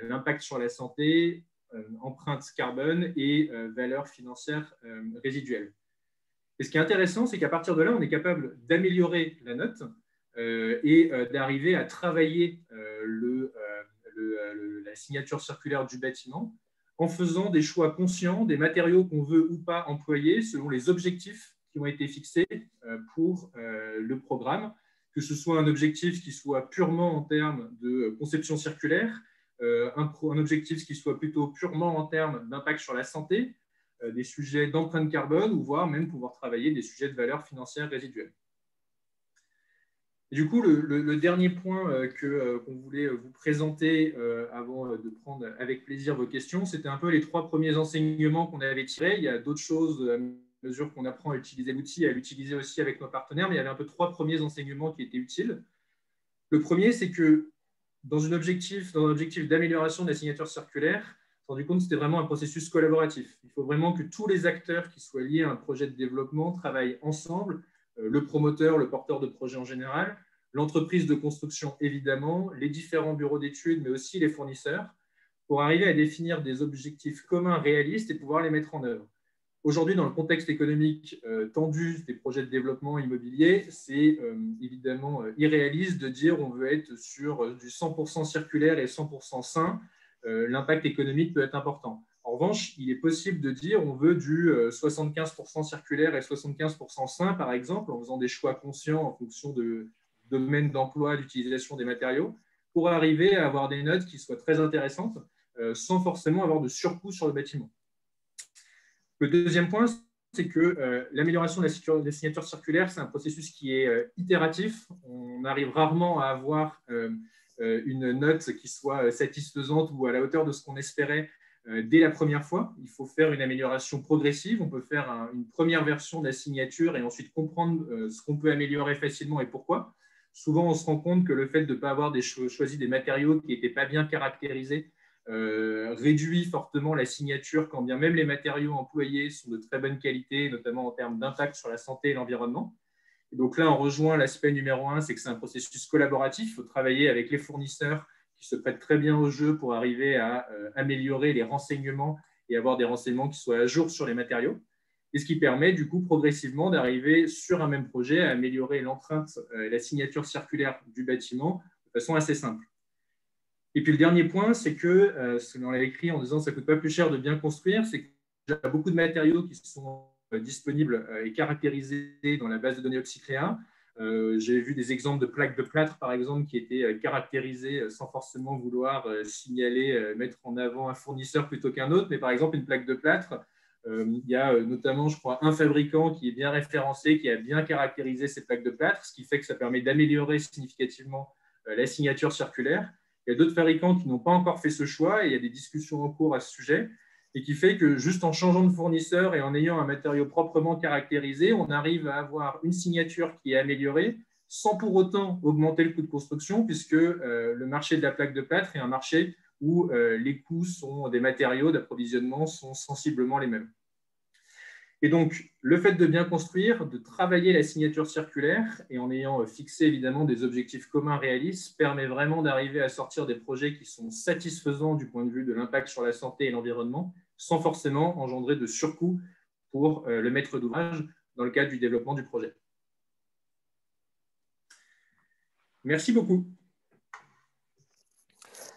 l'impact sur la santé, empreinte carbone et valeur financière résiduelle. Et ce qui est intéressant, c'est qu'à partir de là, on est capable d'améliorer la note et d'arriver à travailler la signature circulaire du bâtiment en faisant des choix conscients des matériaux qu'on veut ou pas employer selon les objectifs qui ont été fixés pour le programme, que ce soit un objectif qui soit purement en termes de conception circulaire, un objectif qui soit plutôt purement en termes d'impact sur la santé, des sujets d'empreinte carbone, ou voire même pouvoir travailler des sujets de valeur financière résiduelle. Et du coup, le dernier point qu'on voulait vous présenter avant de prendre avec plaisir vos questions, c'était un peu les 3 premiers enseignements qu'on avait tirés. Il y a d'autres choses à mesure qu'on apprend à utiliser l'outil, à l'utiliser aussi avec nos partenaires, mais il y avait un peu 3 premiers enseignements qui étaient utiles. Le premier, c'est que dans un objectif d'amélioration de la signature circulaire, on s'est rendu compte que c'était vraiment un processus collaboratif. Il faut vraiment que tous les acteurs qui soient liés à un projet de développement travaillent ensemble, le promoteur, le porteur de projet en général, l'entreprise de construction évidemment, les différents bureaux d'études, mais aussi les fournisseurs, pour arriver à définir des objectifs communs réalistes et pouvoir les mettre en œuvre. Aujourd'hui, dans le contexte économique tendu des projets de développement immobilier, c'est évidemment irréaliste de dire on veut être sur du 100% circulaire et 100% sain. L'impact économique peut être important. En revanche, il est possible de dire on veut du 75% circulaire et 75% sain, par exemple, en faisant des choix conscients en fonction de domaine d'emploi, d'utilisation des matériaux, pour arriver à avoir des notes qui soient très intéressantes, sans forcément avoir de surcoût sur le bâtiment. Le deuxième point, c'est que l'amélioration de la signature circulaire, c'est un processus qui est itératif. On arrive rarement à avoir une note qui soit satisfaisante ou à la hauteur de ce qu'on espérait dès la première fois. Il faut faire une amélioration progressive. On peut faire une première version de la signature et ensuite comprendre ce qu'on peut améliorer facilement et pourquoi. Souvent, on se rend compte que le fait de ne pas avoir choisi des matériaux qui n'étaient pas bien caractérisés réduit fortement la signature, quand bien même les matériaux employés sont de très bonne qualité, notamment en termes d'impact sur la santé et l'environnement. Et donc là, on rejoint l'aspect numéro 1, c'est que c'est un processus collaboratif. Il faut travailler avec les fournisseurs qui se prêtent très bien au jeu pour arriver à améliorer les renseignements et avoir des renseignements qui soient à jour sur les matériaux. Et ce qui permet du coup progressivement d'arriver sur un même projet à améliorer l'empreinte et la signature circulaire du bâtiment de façon assez simple. Et puis le dernier point, c'est que, ce qu'on l'a écrit en disant que ça ne coûte pas plus cher de bien construire, c'est qu'il y a beaucoup de matériaux qui sont disponibles et caractérisés dans la base de données Oxycrea. J'ai vu des exemples de plaques de plâtre, par exemple, qui étaient caractérisées sans forcément vouloir signaler, mettre en avant un fournisseur plutôt qu'un autre. Mais par exemple, une plaque de plâtre, il y a notamment, je crois, un fabricant qui est bien référencé, qui a bien caractérisé ces plaques de plâtre, ce qui fait que ça permet d'améliorer significativement la signature circulaire. Il y a d'autres fabricants qui n'ont pas encore fait ce choix et il y a des discussions en cours à ce sujet et qui fait que juste en changeant de fournisseur et en ayant un matériau proprement caractérisé, on arrive à avoir une signature qui est améliorée sans pour autant augmenter le coût de construction puisque le marché de la plaque de plâtre est un marché où les coûts des matériaux d'approvisionnement sont sensiblement les mêmes. Et donc, le fait de bien construire, de travailler la signature circulaire et en ayant fixé évidemment des objectifs communs réalistes, permet vraiment d'arriver à sortir des projets qui sont satisfaisants du point de vue de l'impact sur la santé et l'environnement, sans forcément engendrer de surcoût pour le maître d'ouvrage dans le cadre du développement du projet. Merci beaucoup.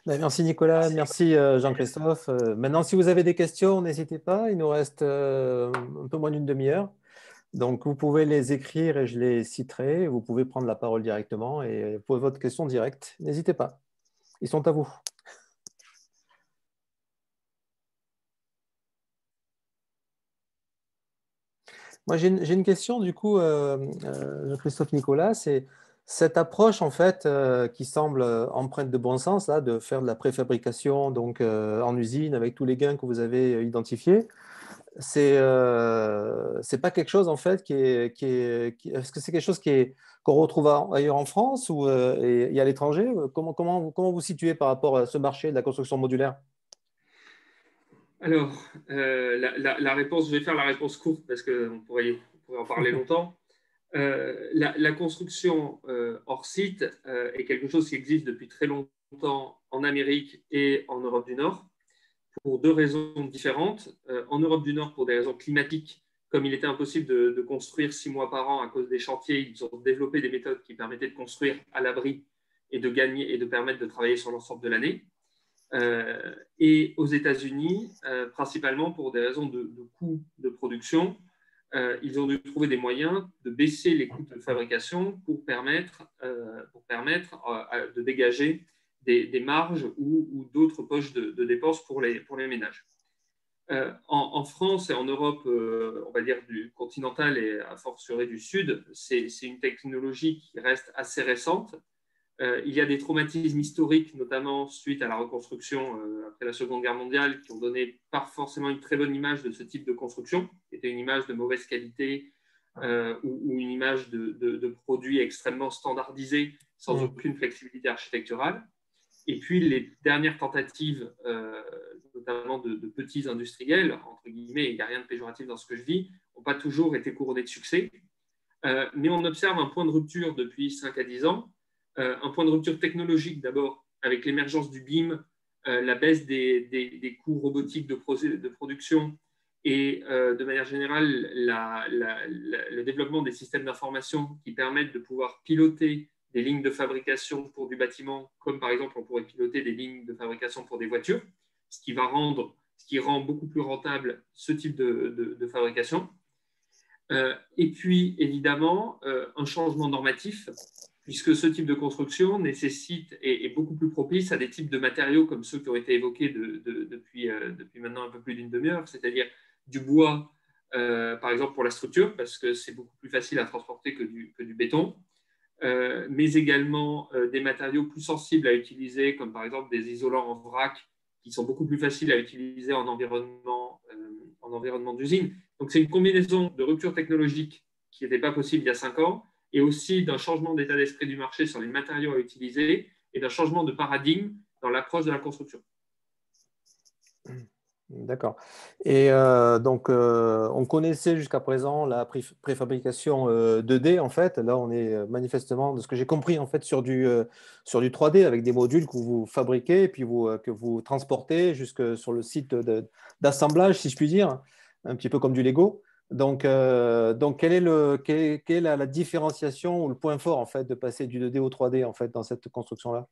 Merci Nicolas, merci Jean-Christophe. Maintenant, si vous avez des questions, n'hésitez pas, il nous reste un peu moins d'une demi-heure. Donc, vous pouvez les écrire et je les citerai. Vous pouvez prendre la parole directement et poser votre question directe. N'hésitez pas, ils sont à vous. Moi, j'ai une question du coup, Jean-Christophe, Nicolas, c'est cette approche en fait qui semble empreinte de bon sens, là, de faire de la préfabrication donc, en usine avec tous les gains que vous avez identifiés. C'est pas quelque chose en fait est-ce que c'est quelque chose qu'on retrouve ailleurs en France ou et à l'étranger? Comment vous situez par rapport à ce marché de la construction modulaire? Alors, la réponse, je vais faire la réponse courte parce qu'on pourrait en parler longtemps. La construction hors site est quelque chose qui existe depuis très longtemps en Amérique et en Europe du Nord pour 2 raisons différentes. En Europe du Nord, pour des raisons climatiques, comme il était impossible de construire 6 mois par an à cause des chantiers, ils ont développé des méthodes qui permettaient de construire à l'abri et de gagner et de permettre de travailler sur l'ensemble de l'année. Et aux États-Unis, principalement pour des raisons de coûts de production, ils ont dû trouver des moyens de baisser les coûts de fabrication pour permettre de dégager des marges ou d'autres poches de dépenses pour les ménages. En France et en Europe, on va dire du continental et a fortiori du Sud, c'est une technologie qui reste assez récente. Il y a des traumatismes historiques, notamment suite à la reconstruction après la Seconde Guerre mondiale, qui ont donné pas forcément une très bonne image de ce type de construction, qui était une image de mauvaise qualité ou une image de produits extrêmement standardisés, sans aucune flexibilité architecturale. Et puis, les dernières tentatives, notamment de petits industriels, entre guillemets, il n'y a rien de péjoratif dans ce que je dis, n'ont pas toujours été couronnées de succès. Mais on observe un point de rupture depuis 5 à 10 ans, un point de rupture technologique d'abord, avec l'émergence du BIM, la baisse des coûts robotiques de production et de manière générale le développement des systèmes d'information qui permettent de pouvoir piloter des lignes de fabrication pour du bâtiment, comme par exemple on pourrait piloter des lignes de fabrication pour des voitures, ce qui rend beaucoup plus rentable ce type de fabrication. Et puis évidemment un changement normatif, puisque ce type de construction nécessite et est beaucoup plus propice à des types de matériaux comme ceux qui ont été évoqués depuis maintenant un peu plus d'une demi-heure, c'est-à-dire du bois, par exemple pour la structure, parce que c'est beaucoup plus facile à transporter que du béton, mais également des matériaux plus sensibles à utiliser, comme par exemple des isolants en vrac, qui sont beaucoup plus faciles à utiliser en environnement d'usine. Donc c'est une combinaison de rupture technologique qui n'était pas possible il y a 5 ans, et aussi d'un changement d'état d'esprit du marché sur les matériaux à utiliser et d'un changement de paradigme dans l'approche de la construction. D'accord. Et donc, on connaissait jusqu'à présent la préfabrication 2D, en fait. Là, on est manifestement, de ce que j'ai compris, en fait, sur du 3D avec des modules que vous fabriquez et puis que vous transportez jusque sur le site d'assemblage, si je puis dire, un petit peu comme du Lego. Donc quelle est la différenciation ou le point fort, en fait, de passer du 2D au 3D, en fait, dans cette construction-là?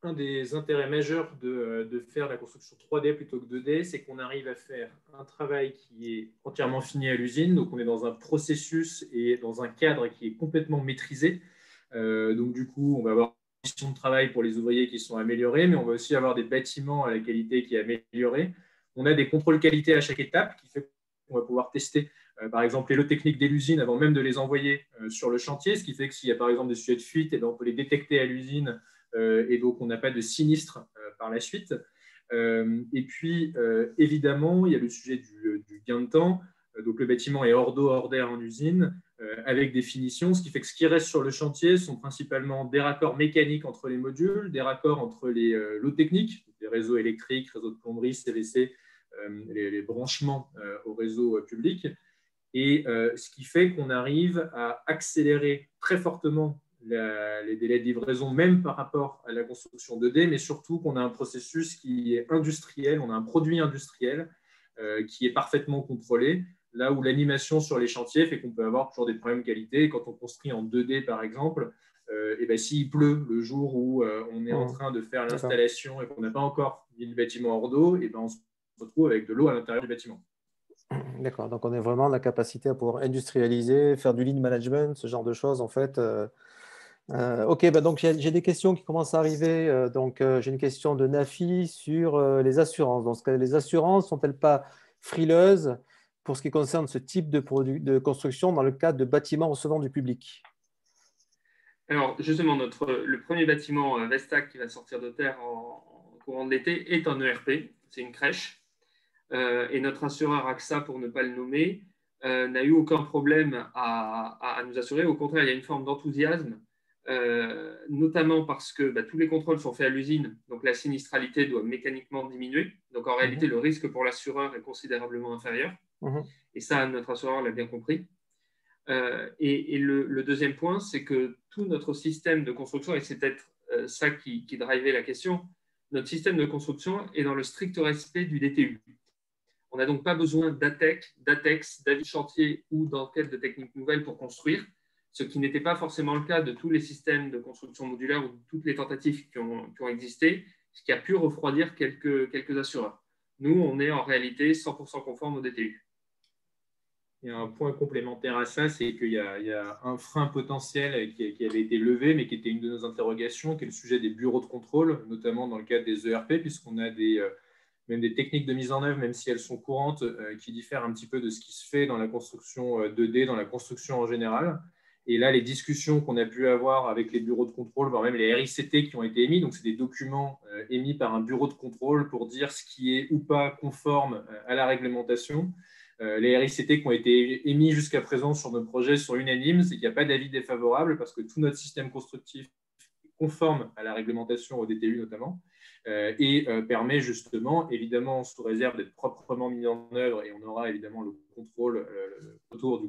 Un des intérêts majeurs de faire la construction 3D plutôt que 2D, c'est qu'on arrive à faire un travail qui est entièrement fini à l'usine. Donc, on est dans un processus et dans un cadre qui est complètement maîtrisé. Donc, du coup, on va avoir des conditions de travail pour les ouvriers qui sont améliorées, mais on va aussi avoir des bâtiments à la qualité qui est améliorée. On a des contrôles qualité à chaque étape qui fait qu'on va pouvoir tester, par exemple, les lots techniques de l'usine avant même de les envoyer sur le chantier, ce qui fait que s'il y a, par exemple, des sujets de fuite, on peut les détecter à l'usine. Et donc, on n'a pas de sinistre par la suite. Et puis, évidemment, il y a le sujet du gain de temps. Donc, le bâtiment est hors d'eau, hors d'air en usine, avec des finitions, ce qui fait que ce qui reste sur le chantier sont principalement des raccords mécaniques entre les modules, des raccords entre les lots techniques, les réseaux électriques, réseaux de plomberie, CVC, les branchements au réseau public. Et ce qui fait qu'on arrive à accélérer très fortement les délais de livraison, même par rapport à la construction 2D, mais surtout qu'on a un processus qui est industriel, on a un produit industriel qui est parfaitement contrôlé, là où l'animation sur les chantiers fait qu'on peut avoir toujours des problèmes de qualité. Quand on construit en 2D, par exemple, et ben, s'il pleut le jour où on est en train de faire l'installation et qu'on n'a pas encore mis le bâtiment hors d'eau, et ben, on se retrouve avec de l'eau à l'intérieur du bâtiment. D'accord, donc on a vraiment la capacité à pouvoir industrialiser, faire du lean management, ce genre de choses, en fait. Ok, bah donc j'ai des questions qui commencent à arriver. J'ai une question de Nafi sur les assurances. Donc, les assurances sont-elles pas frileuses pour ce qui concerne ce type de construction dans le cadre de bâtiments recevant du public? Alors, justement, le premier bâtiment Vestac qui va sortir de terre en courant de l'été est un ERP, c'est une crèche. Et notre assureur AXA, pour ne pas le nommer, n'a eu aucun problème à nous assurer. Au contraire, il y a une forme d'enthousiasme, notamment parce que tous les contrôles sont faits à l'usine, donc la sinistralité doit mécaniquement diminuer. Donc en réalité, le risque pour l'assureur est considérablement inférieur. Et ça, notre assureur l'a bien compris. Et le deuxième point, c'est que tout notre système de construction, et c'est peut-être ça qui drivait la question, notre système de construction est dans le strict respect du DTU. On n'a donc pas besoin d'ATEX, d'avis de chantier ou d'enquête de techniques nouvelles pour construire. ce qui n'était pas forcément le cas de tous les systèmes de construction modulaire ou de toutes les tentatives qui ont existé, ce qui a pu refroidir quelques assureurs. Nous, on est en réalité 100% conforme au DTU. Il y a un point complémentaire à ça, c'est qu'il y a un frein potentiel qui avait été levé, mais qui était une de nos interrogations, qui est le sujet des bureaux de contrôle, notamment dans le cadre des ERP, puisqu'on a même des techniques de mise en œuvre, même si elles sont courantes, qui diffèrent un petit peu de ce qui se fait dans la construction 2D, dans la construction en général. Et là, les discussions qu'on a pu avoir avec les bureaux de contrôle, voire même les RICT qui ont été émis, donc c'est des documents émis par un bureau de contrôle pour dire ce qui est ou pas conforme à la réglementation. Les RICT qui ont été émis jusqu'à présent sur nos projets sont unanimes, c'est qu'il n'y a pas d'avis défavorable parce que tout notre système constructif est conforme à la réglementation au DTU notamment et permet justement, évidemment sous réserve d'être proprement mis en œuvre, et on aura évidemment le contrôle autour du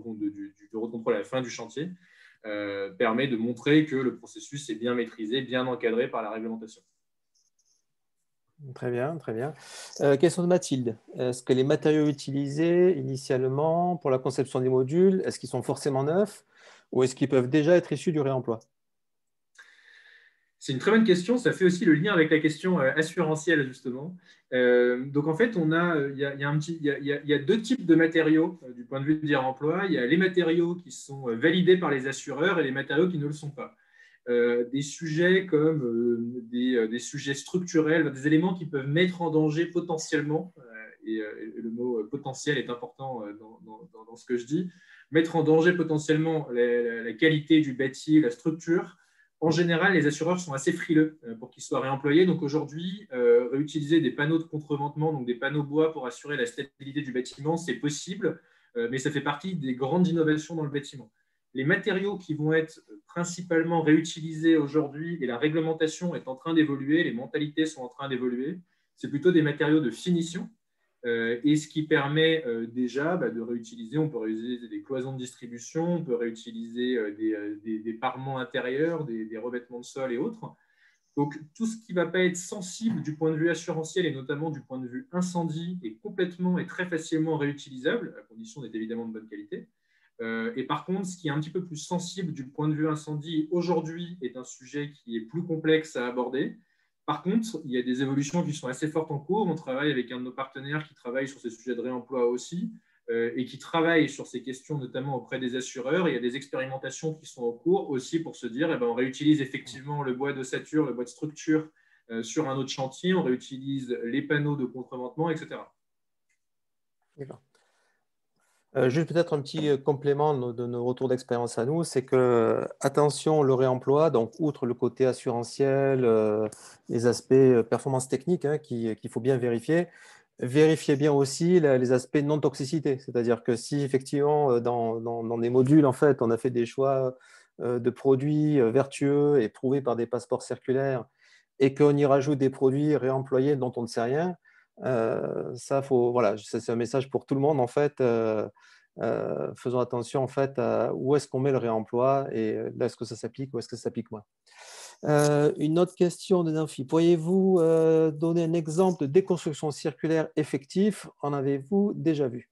bureau de contrôle à la fin du chantier, permet de montrer que le processus est bien maîtrisé, bien encadré par la réglementation. Très bien, très bien. Question de Mathilde. Est-ce que les matériaux utilisés initialement pour la conception des modules, est-ce qu'ils sont forcément neufs ou est-ce qu'ils peuvent déjà être issus du réemploi? C'est une très bonne question. Ça fait aussi le lien avec la question assurantielle, justement. Donc, en fait, il y a deux types de matériaux du point de vue du réemploi. Il y a les matériaux qui sont validés par les assureurs et les matériaux qui ne le sont pas. Des sujets comme des sujets structurels, des éléments qui peuvent mettre en danger potentiellement, et le mot potentiel est important dans ce que je dis, mettre en danger potentiellement la qualité du bâti, la structure. En général, les assureurs sont assez frileux pour qu'ils soient réemployés. Donc aujourd'hui, réutiliser des panneaux de contreventement, donc des panneaux bois pour assurer la stabilité du bâtiment, c'est possible, mais ça fait partie des grandes innovations dans le bâtiment. Les matériaux qui vont être principalement réutilisés aujourd'hui, et la réglementation est en train d'évoluer, les mentalités sont en train d'évoluer, c'est plutôt des matériaux de finition. Et ce qui permet déjà de réutiliser, on peut réutiliser des cloisons de distribution, on peut réutiliser des parements intérieurs, des revêtements de sol et autres. Donc, tout ce qui ne va pas être sensible du point de vue assurantiel et notamment du point de vue incendie est complètement et très facilement réutilisable, à condition d'être évidemment de bonne qualité. Et par contre, ce qui est un petit peu plus sensible du point de vue incendie aujourd'hui est un sujet qui est plus complexe à aborder. Par contre, il y a des évolutions qui sont assez fortes en cours. On travaille avec un de nos partenaires qui travaille sur ces sujets de réemploi aussi et qui travaille sur ces questions notamment auprès des assureurs. Et il y a des expérimentations qui sont en cours aussi pour se dire on réutilise effectivement le bois d'ossature, le bois de structure sur un autre chantier, on réutilise les panneaux de contreventement, etc. D'accord. Juste peut-être un petit complément de nos retours d'expérience à nous, c'est que, attention, le réemploi, donc outre le côté assurantiel, les aspects performance technique qu'il faut bien vérifier, vérifiez bien aussi les aspects non-toxicité. C'est-à-dire que si effectivement, dans des modules, en fait, on a fait des choix de produits vertueux et prouvés par des passeports circulaires et qu'on y rajoute des produits réemployés dont on ne sait rien, ça, voilà, c'est un message pour tout le monde, en fait. Faisons attention, en fait, à où est-ce qu'on met le réemploi et là, est-ce que ça s'applique ou est-ce que ça s'applique moins. Une autre question de Nafi. Pourriez-vous donner un exemple de déconstruction circulaire effectif? En avez-vous déjà vu?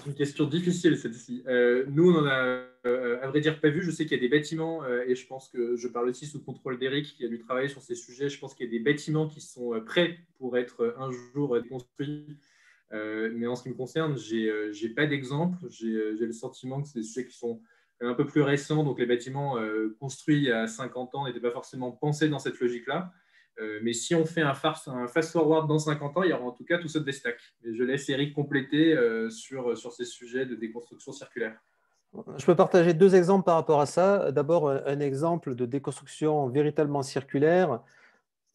C'est une question difficile, celle-ci. Nous, on en a, à vrai dire, pas vu. Je sais qu'il y a des bâtiments, et je pense que je parle aussi sous contrôle d'Eric, qui a dû travailler sur ces sujets. Je pense qu'il y a des bâtiments qui sont prêts pour être un jour construits. Mais en ce qui me concerne, je n'ai pas d'exemple. J'ai le sentiment que c'est des sujets qui sont un peu plus récents. Donc, les bâtiments construits il y a 50 ans n'étaient pas forcément pensés dans cette logique-là. Mais si on fait un fast-forward dans 50 ans, il y aura en tout cas tout ça de Vestac. Et je laisse Eric compléter sur ces sujets de déconstruction circulaire. Je peux partager deux exemples par rapport à ça. D'abord, un exemple de déconstruction véritablement circulaire,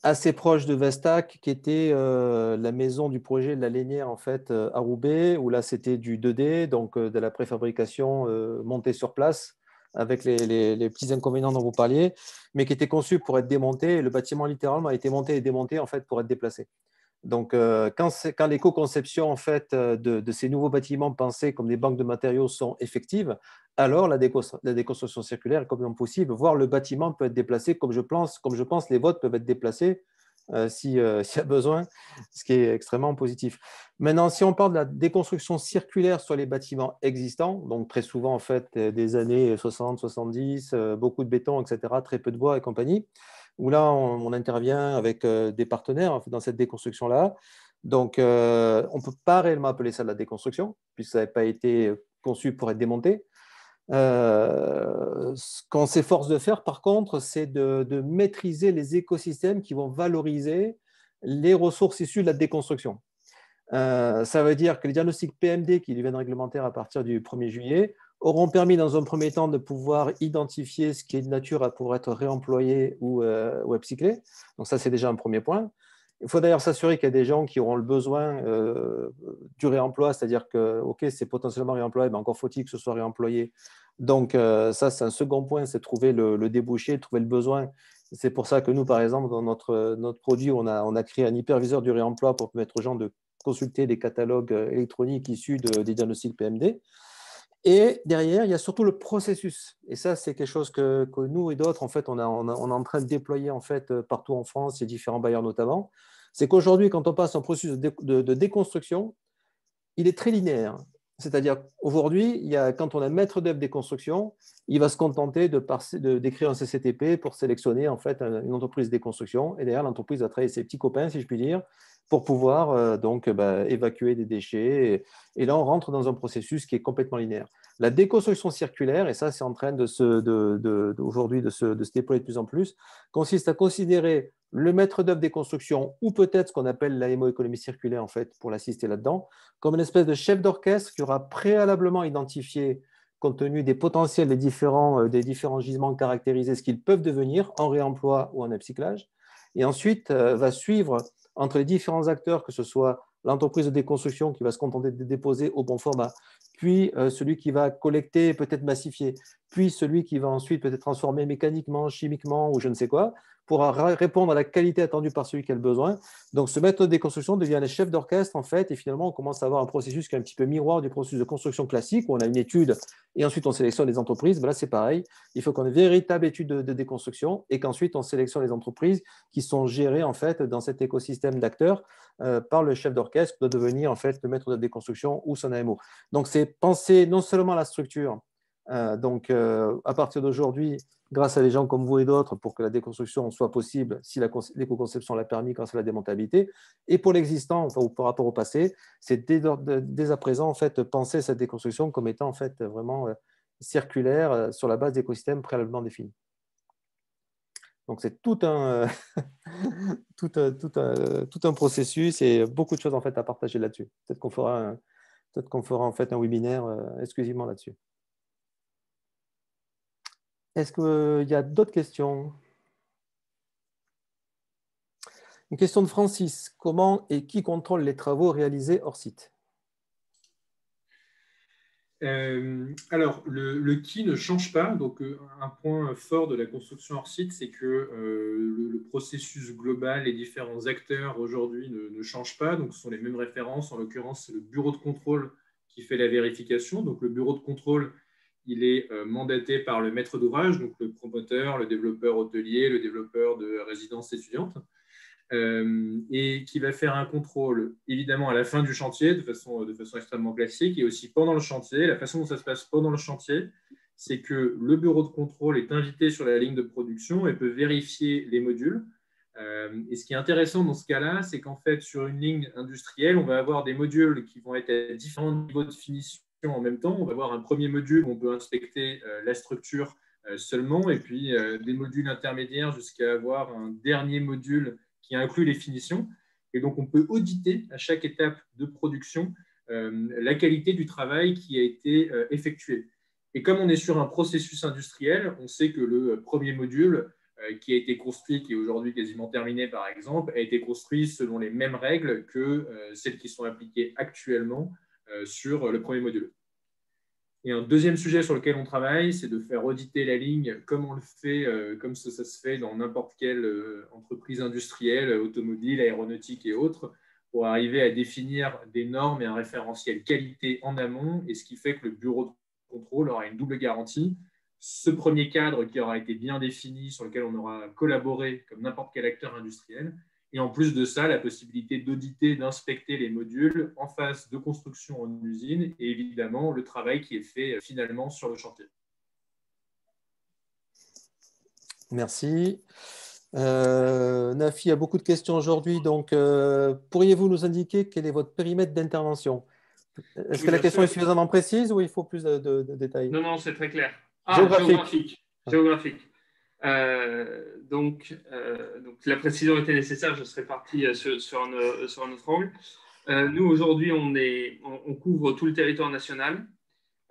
assez proche de Vestac, qui était la maison du projet de la Lénière, en fait, à Roubaix, où là, c'était du 2D, donc de la préfabrication montée sur place, avec les petits inconvénients dont vous parliez, mais qui était conçu pour être démonté. Le bâtiment, littéralement, a été monté et démonté, en fait, pour être déplacé. Donc, quand l'éco-conception, en fait, de ces nouveaux bâtiments pensés comme des banques de matériaux sont effectives, alors la déconstruction circulaire est complètement possible, voire le bâtiment peut être déplacé, comme je pense les vôtres peuvent être déplacés s'il y a besoin, ce qui est extrêmement positif. Maintenant, si on parle de la déconstruction circulaire sur les bâtiments existants, donc très souvent en fait des années 60, 70, beaucoup de béton, etc., très peu de bois et compagnie, où là on intervient avec des partenaires en fait, dans cette déconstruction-là. Donc, on ne peut pas réellement appeler ça de la déconstruction, puisque ça n'avait pas été conçu pour être démonté. Ce qu'on s'efforce de faire, par contre, c'est de maîtriser les écosystèmes qui vont valoriser les ressources issues de la déconstruction. Ça veut dire que les diagnostics PMD qui deviennent réglementaires à partir du 1er juillet auront permis, dans un premier temps, de pouvoir identifier ce qui est de nature à pouvoir être réemployé ou upcyclé. Donc ça, c'est déjà un premier point. Il faut d'ailleurs s'assurer qu'il y a des gens qui auront le besoin du réemploi, c'est-à-dire que, OK, c'est potentiellement réemployé, mais encore faut-il que ce soit réemployé. Donc, ça, c'est un second point, c'est trouver le débouché, trouver le besoin. C'est pour ça que nous, par exemple, dans notre produit, on a créé un hyperviseur du réemploi pour permettre aux gens de consulter des catalogues électroniques issus des diagnostics PMD. Et derrière, il y a surtout le processus. Et ça, c'est quelque chose que nous et d'autres, en fait, on est en train de déployer en fait, partout en France, et différents bailleurs notamment. C'est qu'aujourd'hui, quand on passe un processus de déconstruction, il est très linéaire. C'est-à-dire qu'aujourd'hui, quand on a un maître d'œuvre des constructions, il va se contenter d'écrire un CCTP pour sélectionner en fait, une entreprise de déconstruction. Et derrière, l'entreprise va travailler ses petits copains, si je puis dire, pour pouvoir évacuer des déchets. Et là, on rentre dans un processus qui est complètement linéaire. La déconstruction circulaire, et ça, c'est en train aujourd'hui de se déployer de plus en plus, consiste à considérer le maître d'œuvre des constructions, ou peut-être ce qu'on appelle la hémoéconomie circulaire, en fait, pour l'assister là-dedans, comme une espèce de chef d'orchestre qui aura préalablement identifié, compte tenu des potentiels des différents gisements caractérisés, ce qu'ils peuvent devenir en réemploi ou en upcyclage, et ensuite va suivre entre les différents acteurs, que ce soit l'entreprise de déconstruction qui va se contenter de déposer au bon format, puis celui qui va collecter, peut-être massifier, puis celui qui va ensuite peut-être transformer mécaniquement, chimiquement ou je ne sais quoi, pour répondre à la qualité attendue par celui qui a le besoin. Donc, ce maître de déconstruction devient le chef d'orchestre, en fait, et finalement, on commence à avoir un processus qui est un petit peu miroir du processus de construction classique, où on a une étude et ensuite on sélectionne les entreprises. Ben là, c'est pareil. Il faut qu'on ait une véritable étude de déconstruction et qu'ensuite on sélectionne les entreprises qui sont gérées, en fait, dans cet écosystème d'acteurs par le chef d'orchestre qui doit devenir, en fait, le maître de déconstruction ou son AMO. Donc, c'est penser non seulement à la structure, à partir d'aujourd'hui, grâce à des gens comme vous et d'autres, pour que la déconstruction soit possible, si l'éco-conception l'a permis grâce à la démontabilité. Et pour l'existant, enfin, par rapport au passé, c'est dès à présent, en fait, penser cette déconstruction comme étant en fait, vraiment circulaire sur la base d'écosystèmes préalablement définis. Donc, c'est tout un, tout un processus et beaucoup de choses en fait, à partager là-dessus. Peut-être qu'on fera en fait, un webinaire exclusivement là-dessus. Est-ce qu'il y a d'autres questions? Une question de Francis. Comment et qui contrôle les travaux réalisés hors site? Alors, le qui ne change pas. Donc, un point fort de la construction hors site, c'est que le processus global, les différents acteurs aujourd'hui ne changent pas. Donc, ce sont les mêmes références. En l'occurrence, c'est le bureau de contrôle qui fait la vérification. Donc, le bureau de contrôle, il est mandaté par le maître d'ouvrage, donc le promoteur, le développeur hôtelier, le développeur de résidence étudiante. Et qui va faire un contrôle évidemment à la fin du chantier de façon extrêmement classique et aussi pendant le chantier. La façon dont ça se passe pendant le chantier, c'est que le bureau de contrôle est invité sur la ligne de production et peut vérifier les modules. Et ce qui est intéressant dans ce cas-là, c'est qu'en fait, sur une ligne industrielle, on va avoir des modules qui vont être à différents niveaux de finition en même temps. On va avoir un premier module où on peut inspecter la structure seulement, et puis des modules intermédiaires jusqu'à avoir un dernier module qui inclut les finitions. Et donc, on peut auditer à chaque étape de production la qualité du travail qui a été effectué. Et comme on est sur un processus industriel, on sait que le premier module qui a été construit, qui est aujourd'hui quasiment terminé par exemple, a été construit selon les mêmes règles que celles qui sont appliquées actuellement sur le premier module. Et un deuxième sujet sur lequel on travaille, c'est de faire auditer la ligne comme on le fait, comme ça se fait dans n'importe quelle entreprise industrielle, automobile, aéronautique et autres, pour arriver à définir des normes et un référentiel qualité en amont, et ce qui fait que le bureau de contrôle aura une double garantie. Ce premier cadre qui aura été bien défini, sur lequel on aura collaboré comme n'importe quel acteur industriel, Et en plus de ça, la possibilité d'auditer, d'inspecter les modules en phase de construction en usine et évidemment le travail qui est fait finalement sur le chantier. Merci. Nafi a beaucoup de questions aujourd'hui, donc pourriez-vous nous indiquer quel est votre périmètre d'intervention? Est-ce que la question est suffisamment précise ou il faut plus de détails? Non, c'est très clair. Géographique. Géographique. Donc, la précision était nécessaire, je serais parti sur un autre angle. Nous, aujourd'hui, on couvre tout le territoire national.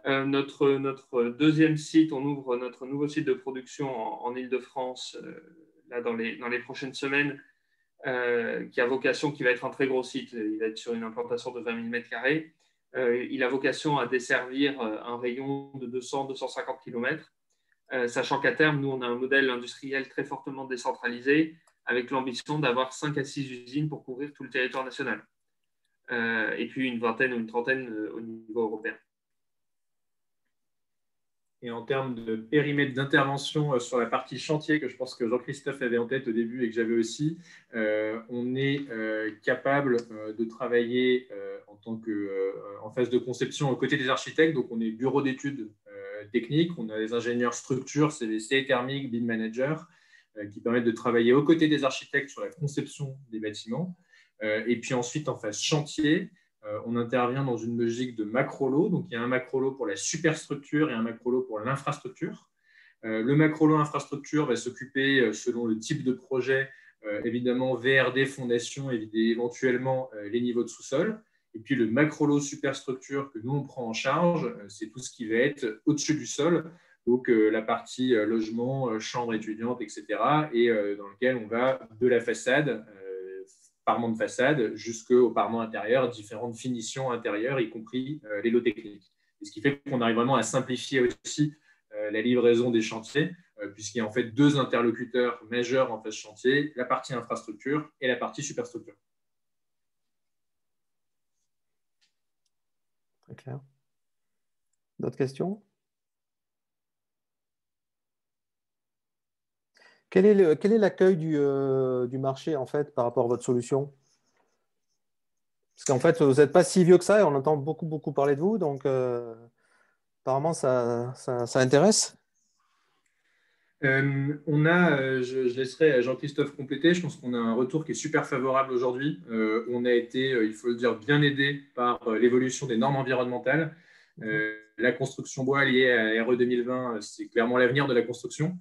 Notre deuxième site, on ouvre notre nouveau site de production en Île-de-France là, dans les prochaines semaines, qui va être un très gros site. Il va être sur une implantation de 20 000 m². Il a vocation à desservir un rayon de 200-250 km. Sachant qu'à terme, nous, on a un modèle industriel très fortement décentralisé avec l'ambition d'avoir 5 à 6 usines pour couvrir tout le territoire national. Et puis une vingtaine ou une trentaine au niveau européen. Et en termes de périmètre d'intervention sur la partie chantier, que je pense que Jean-Christophe avait en tête au début et que j'avais aussi, on est capable de travailler en phase de conception aux côtés des architectes. Donc, on est bureau d'études techniques, on a les ingénieurs structures, CVC, thermique, BIM manager, qui permettent de travailler aux côtés des architectes sur la conception des bâtiments. Et puis ensuite, en phase chantier, on intervient dans une logique de macro-lot. Donc, il y a un macro-lot pour la superstructure et un macro-lot pour l'infrastructure. Le macro-lot infrastructure va s'occuper, selon le type de projet, évidemment VRD, fondation, et éventuellement les niveaux de sous-sol. Et puis, le macro-lot superstructure que nous, on prend en charge, c'est tout ce qui va être au-dessus du sol. Donc, la partie logement, chambre étudiante, etc. Et dans lequel on va de la façade, parement de façade jusqu'au parement intérieur, différentes finitions intérieures, y compris les lots techniques. Et ce qui fait qu'on arrive vraiment à simplifier aussi la livraison des chantiers, puisqu'il y a en fait 2 interlocuteurs majeurs en phase chantier, la partie infrastructure et la partie superstructure. Très clair. D'autres questions? Quel est l'accueil du marché en fait par rapport à votre solution? Parce qu'en fait, vous n'êtes pas si vieux que ça et on entend beaucoup parler de vous, donc apparemment ça intéresse. Je laisserai Jean-Christophe compléter. Je pense qu'on a un retour qui est super favorable aujourd'hui. On a été, il faut le dire, bien aidé par l'évolution des normes environnementales. La construction bois liée à RE 2020, c'est clairement l'avenir de la construction.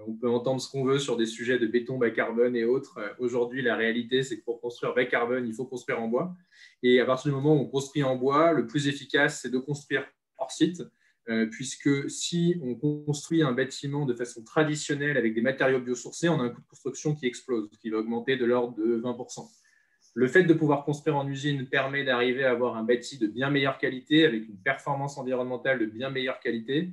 On peut entendre ce qu'on veut sur des sujets de béton bas carbone et autres. Aujourd'hui, la réalité, c'est que pour construire bas carbone, il faut construire en bois. Et à partir du moment où on construit en bois, le plus efficace, c'est de construire hors site, puisque si on construit un bâtiment de façon traditionnelle avec des matériaux biosourcés, on a un coût de construction qui explose, qui va augmenter de l'ordre de 20%. Le fait de pouvoir construire en usine permet d'arriver à avoir un bâti de bien meilleure qualité, avec une performance environnementale de bien meilleure qualité,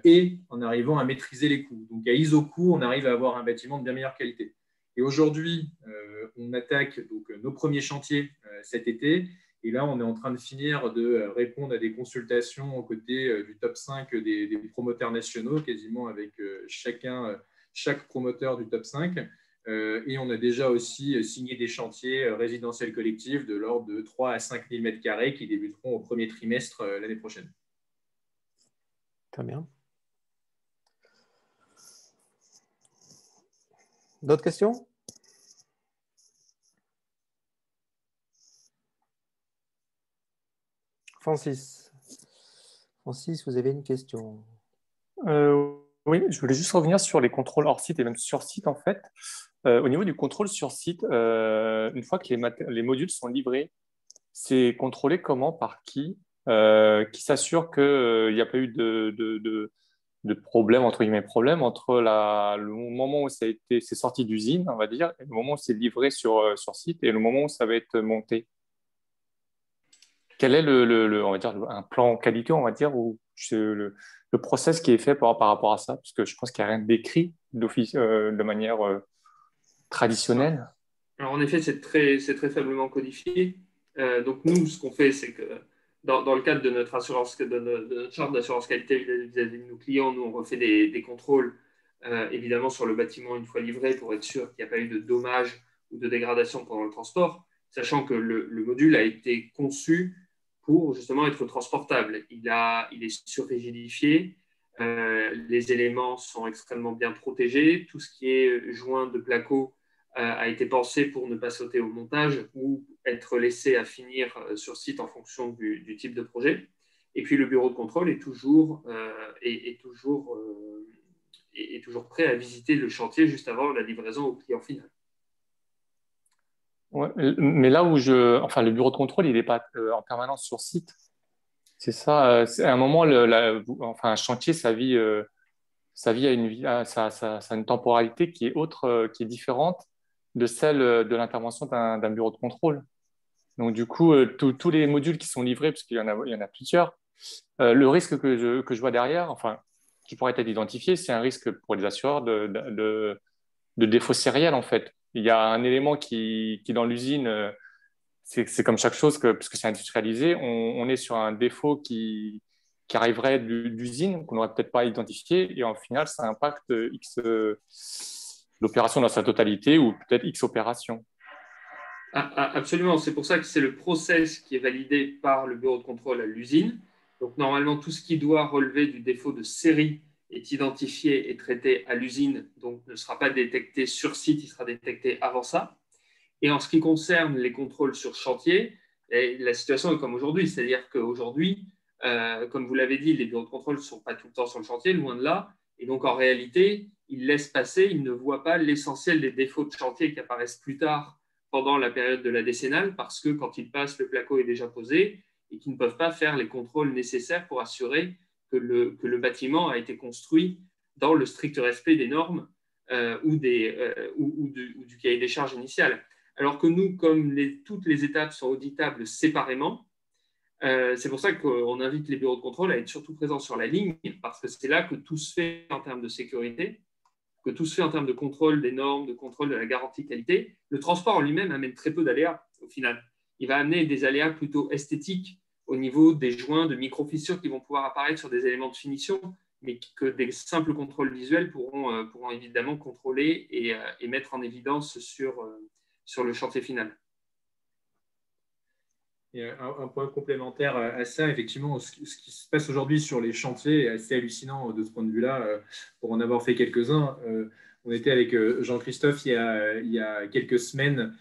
et en arrivant à maîtriser les coûts. Donc, à ISO coût, on arrive à avoir un bâtiment de bien meilleure qualité. Et aujourd'hui, on attaque donc, nos premiers chantiers cet été. Et là, on est en train de finir de répondre à des consultations aux côtés du top 5 des promoteurs nationaux, quasiment avec chaque promoteur du top 5. Et on a déjà aussi signé des chantiers résidentiels collectifs de l'ordre de 3 à 5 000 m² qui débuteront au premier trimestre l'année prochaine. Très bien. D'autres questions? Francis, vous avez une question? Oui, je voulais juste revenir sur les contrôles hors site et même sur site en fait. Au niveau du contrôle sur site, une fois que les modules sont livrés, c'est contrôlé comment, par qui s'assure qu'il n'y a pas eu de problème, entre guillemets, problème entre le moment où c'est sorti d'usine, on va dire, et le moment où c'est livré sur site et le moment où ça va être monté. Quel est on va dire, un plan qualité, on va dire, ou le process qui est fait par rapport à ça? Parce que je pense qu'il n'y a rien d'écrit d'office de manière traditionnelle. Alors, en effet, c'est très faiblement codifié. Donc, nous, ce qu'on fait, c'est que dans le cadre de notre charte d'assurance qualité vis-à-vis de nos clients, nous, on refait des contrôles, évidemment, sur le bâtiment une fois livré pour être sûr qu'il n'y a pas eu de dommages ou de dégradation pendant le transport, sachant que le module a été conçu pour justement être transportable. Il est surrigidifié, les éléments sont extrêmement bien protégés, tout ce qui est joint de placo a été pensé pour ne pas sauter au montage ou être laissé à finir sur site en fonction du type de projet. Et puis le bureau de contrôle est toujours prêt à visiter le chantier juste avant la livraison au client final. Ouais, mais là où enfin, le bureau de contrôle, il n'est pas en permanence sur site. C'est ça. À un moment, enfin, un chantier, sa vie a une temporalité qui est autre, qui est différente de celle de l'intervention d'un bureau de contrôle. Donc, du coup, tous les modules qui sont livrés, parce qu'il y en a plusieurs, le risque que je vois derrière, enfin, qui pourrait être identifié, c'est un risque pour les assureurs de défaut sériel, en fait. Il y a un élément qui dans l'usine, c'est comme chaque chose, puisque c'est industrialisé, on est sur un défaut qui arriverait d'usine, qu'on n'aurait peut-être pas identifié, et en final, ça impacte X, l'opération dans sa totalité, ou peut-être X opération. Absolument, c'est pour ça que c'est le process qui est validé par le bureau de contrôle à l'usine. Donc normalement, tout ce qui doit relever du défaut de série est identifié et traité à l'usine, donc ne sera pas détecté sur site, il sera détecté avant ça. Et en ce qui concerne les contrôles sur chantier, la situation est comme aujourd'hui, c'est-à-dire qu'aujourd'hui, comme vous l'avez dit, les bureaux de contrôle ne sont pas tout le temps sur le chantier, loin de là. Et donc en réalité, ils laissent passer, ils ne voient pas l'essentiel des défauts de chantier qui apparaissent plus tard pendant la période de la décennale, parce que quand ils passent, le placo est déjà posé et qu'ils ne peuvent pas faire les contrôles nécessaires pour assurer que le bâtiment a été construit dans le strict respect des normes ou du cahier des charges initial. Alors que nous, comme toutes les étapes sont auditables séparément, c'est pour ça qu'on invite les bureaux de contrôle à être surtout présents sur la ligne, parce que c'est là que tout se fait en termes de sécurité, que tout se fait en termes de contrôle des normes, de contrôle de la garantie qualité. Le transport en lui-même amène très peu d'aléas au final. Il va amener des aléas plutôt esthétiques au niveau des joints, de micro-fissures qui vont pouvoir apparaître sur des éléments de finition, mais que des simples contrôles visuels pourront évidemment contrôler et mettre en évidence sur le chantier final. Et un point complémentaire à ça, effectivement, ce qui se passe aujourd'hui sur les chantiers est assez hallucinant de ce point de vue-là. Pour en avoir fait quelques-uns, on était avec Jean-Christophe il y a quelques semaines.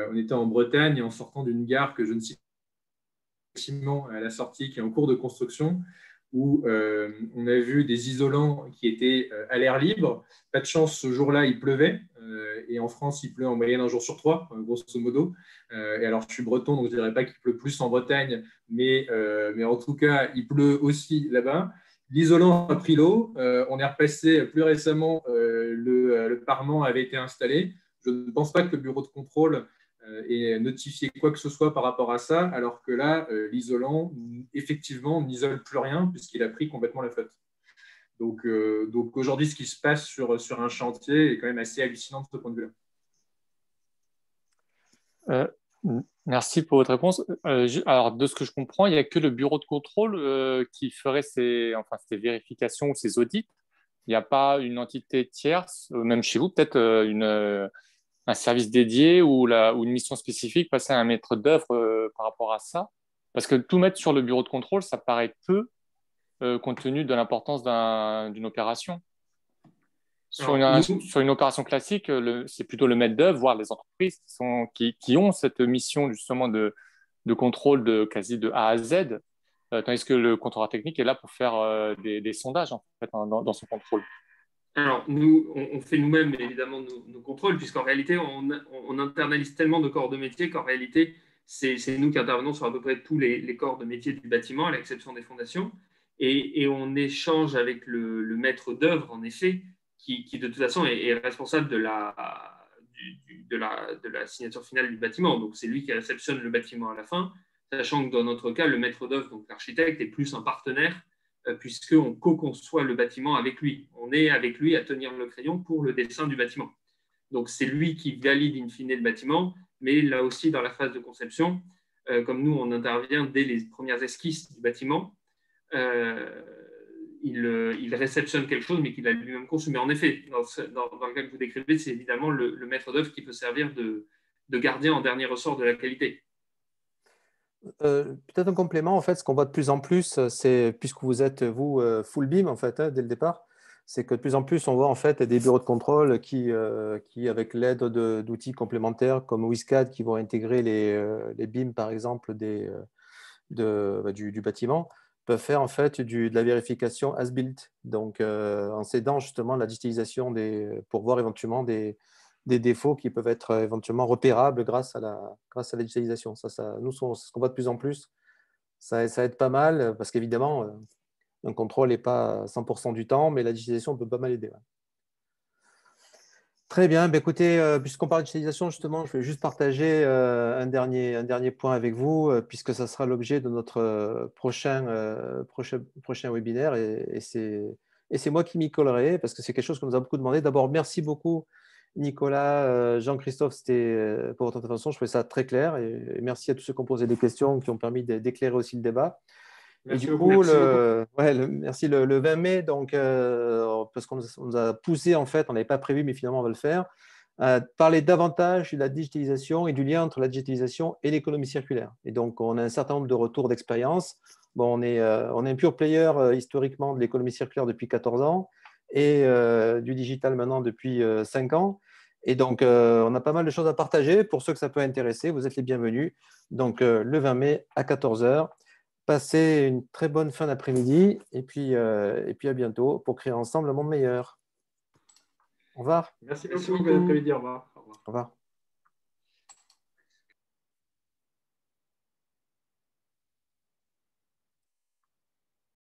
On était en Bretagne en sortant d'une gare que je ne cite pas à la sortie, qui est en cours de construction, où on a vu des isolants qui étaient à l'air libre. Pas de chance, ce jour-là, il pleuvait. Et en France, il pleut en moyenne un jour sur 3, grosso modo. Et alors, je suis breton, donc je ne dirais pas qu'il pleut plus en Bretagne, mais en tout cas, il pleut aussi là-bas. L'isolant a pris l'eau. On est repassé plus récemment, le parement avait été installé. Je ne pense pas que le bureau de contrôle ait notifié quoi que ce soit par rapport à ça, alors que là, l'isolant, effectivement, n'isole plus rien puisqu'il a pris complètement la flotte. Donc aujourd'hui, ce qui se passe sur un chantier est quand même assez hallucinant de ce point de vue-là. Merci pour votre réponse. Alors, de ce que je comprends, il n'y a que le bureau de contrôle qui ferait ces vérifications ou ces audits. Il n'y a pas une entité tierce, même chez vous, peut-être un service dédié ou une mission spécifique, passer à un maître d'œuvre par rapport à ça. Parce que tout mettre sur le bureau de contrôle, ça paraît peu compte tenu de l'importance d'une opération. Sur une opération classique, c'est plutôt le maître d'œuvre, voire les entreprises qui ont cette mission justement de contrôle quasi de A à Z, tandis que le contrôleur technique est là pour faire des sondages en fait, dans son contrôle. Alors, nous, on fait nous-mêmes évidemment nos contrôles, puisqu'en réalité, on internalise tellement de corps de métier qu'en réalité, c'est nous qui intervenons sur à peu près tous les corps de métier du bâtiment, à l'exception des fondations. Et on échange avec le maître d'œuvre, en effet, qui de toute façon est responsable de la signature finale du bâtiment. Donc, c'est lui qui réceptionne le bâtiment à la fin, sachant que dans notre cas, le maître d'œuvre, donc l'architecte, est plus un partenaire, puisqu'on co-conçoit le bâtiment avec lui. On est avec lui à tenir le crayon pour le dessin du bâtiment. Donc, c'est lui qui valide in fine le bâtiment, mais là aussi, dans la phase de conception, comme nous, on intervient dès les premières esquisses du bâtiment, il réceptionne quelque chose, mais qu'il a lui-même conçu. Mais en effet, dans le cas que vous décrivez, c'est évidemment le maître d'œuvre qui peut servir de gardien en dernier ressort de la qualité. Peut-être un complément, en fait, ce qu'on voit de plus en plus, c'est, puisque vous êtes, vous, full BIM, en fait, dès le départ, c'est que de plus en plus, on voit en fait des bureaux de contrôle qui avec l'aide d'outils complémentaires comme WizCAD, qui vont intégrer les BIM, par exemple, du bâtiment, peuvent faire en fait de la vérification as-built, donc en s'aidant justement de la digitalisation pour voir éventuellement des défauts qui peuvent être éventuellement repérables grâce à la digitalisation. Nous, ce qu'on voit de plus en plus, ça aide pas mal parce qu'évidemment, un contrôle n'est pas 100% du temps, mais la digitalisation peut pas mal aider. Ouais. Très bien. Écoutez, puisqu'on parle de digitalisation, justement, je vais juste partager un dernier point avec vous, puisque ça sera l'objet de notre prochain webinaire. Et c'est moi qui m'y collerai, parce que c'est quelque chose qu'on nous a beaucoup demandé. D'abord, merci beaucoup, Nicolas, Jean-Christophe, pour votre intervention. Je trouvais ça très clair. Et merci à tous ceux qui ont posé des questions, qui ont permis d'éclairer aussi le débat. Merci et du beaucoup. coup, merci, le 20 mai, donc, parce qu'on nous a poussé, en fait, on n'avait pas prévu, mais finalement, on va le faire, parler davantage de la digitalisation et du lien entre la digitalisation et l'économie circulaire. Et donc, on a un certain nombre de retours d'expérience. Bon, on est un pure player historiquement de l'économie circulaire depuis 14 ans et du digital maintenant depuis 5 ans. Et donc, on a pas mal de choses à partager. Pour ceux que ça peut intéresser, vous êtes les bienvenus. Donc, le 20 mai à 14 h. Passez une très bonne fin d'après-midi et puis à bientôt pour créer ensemble un monde meilleur. Au revoir. Merci beaucoup. Bon après-midi. Au revoir. Au revoir.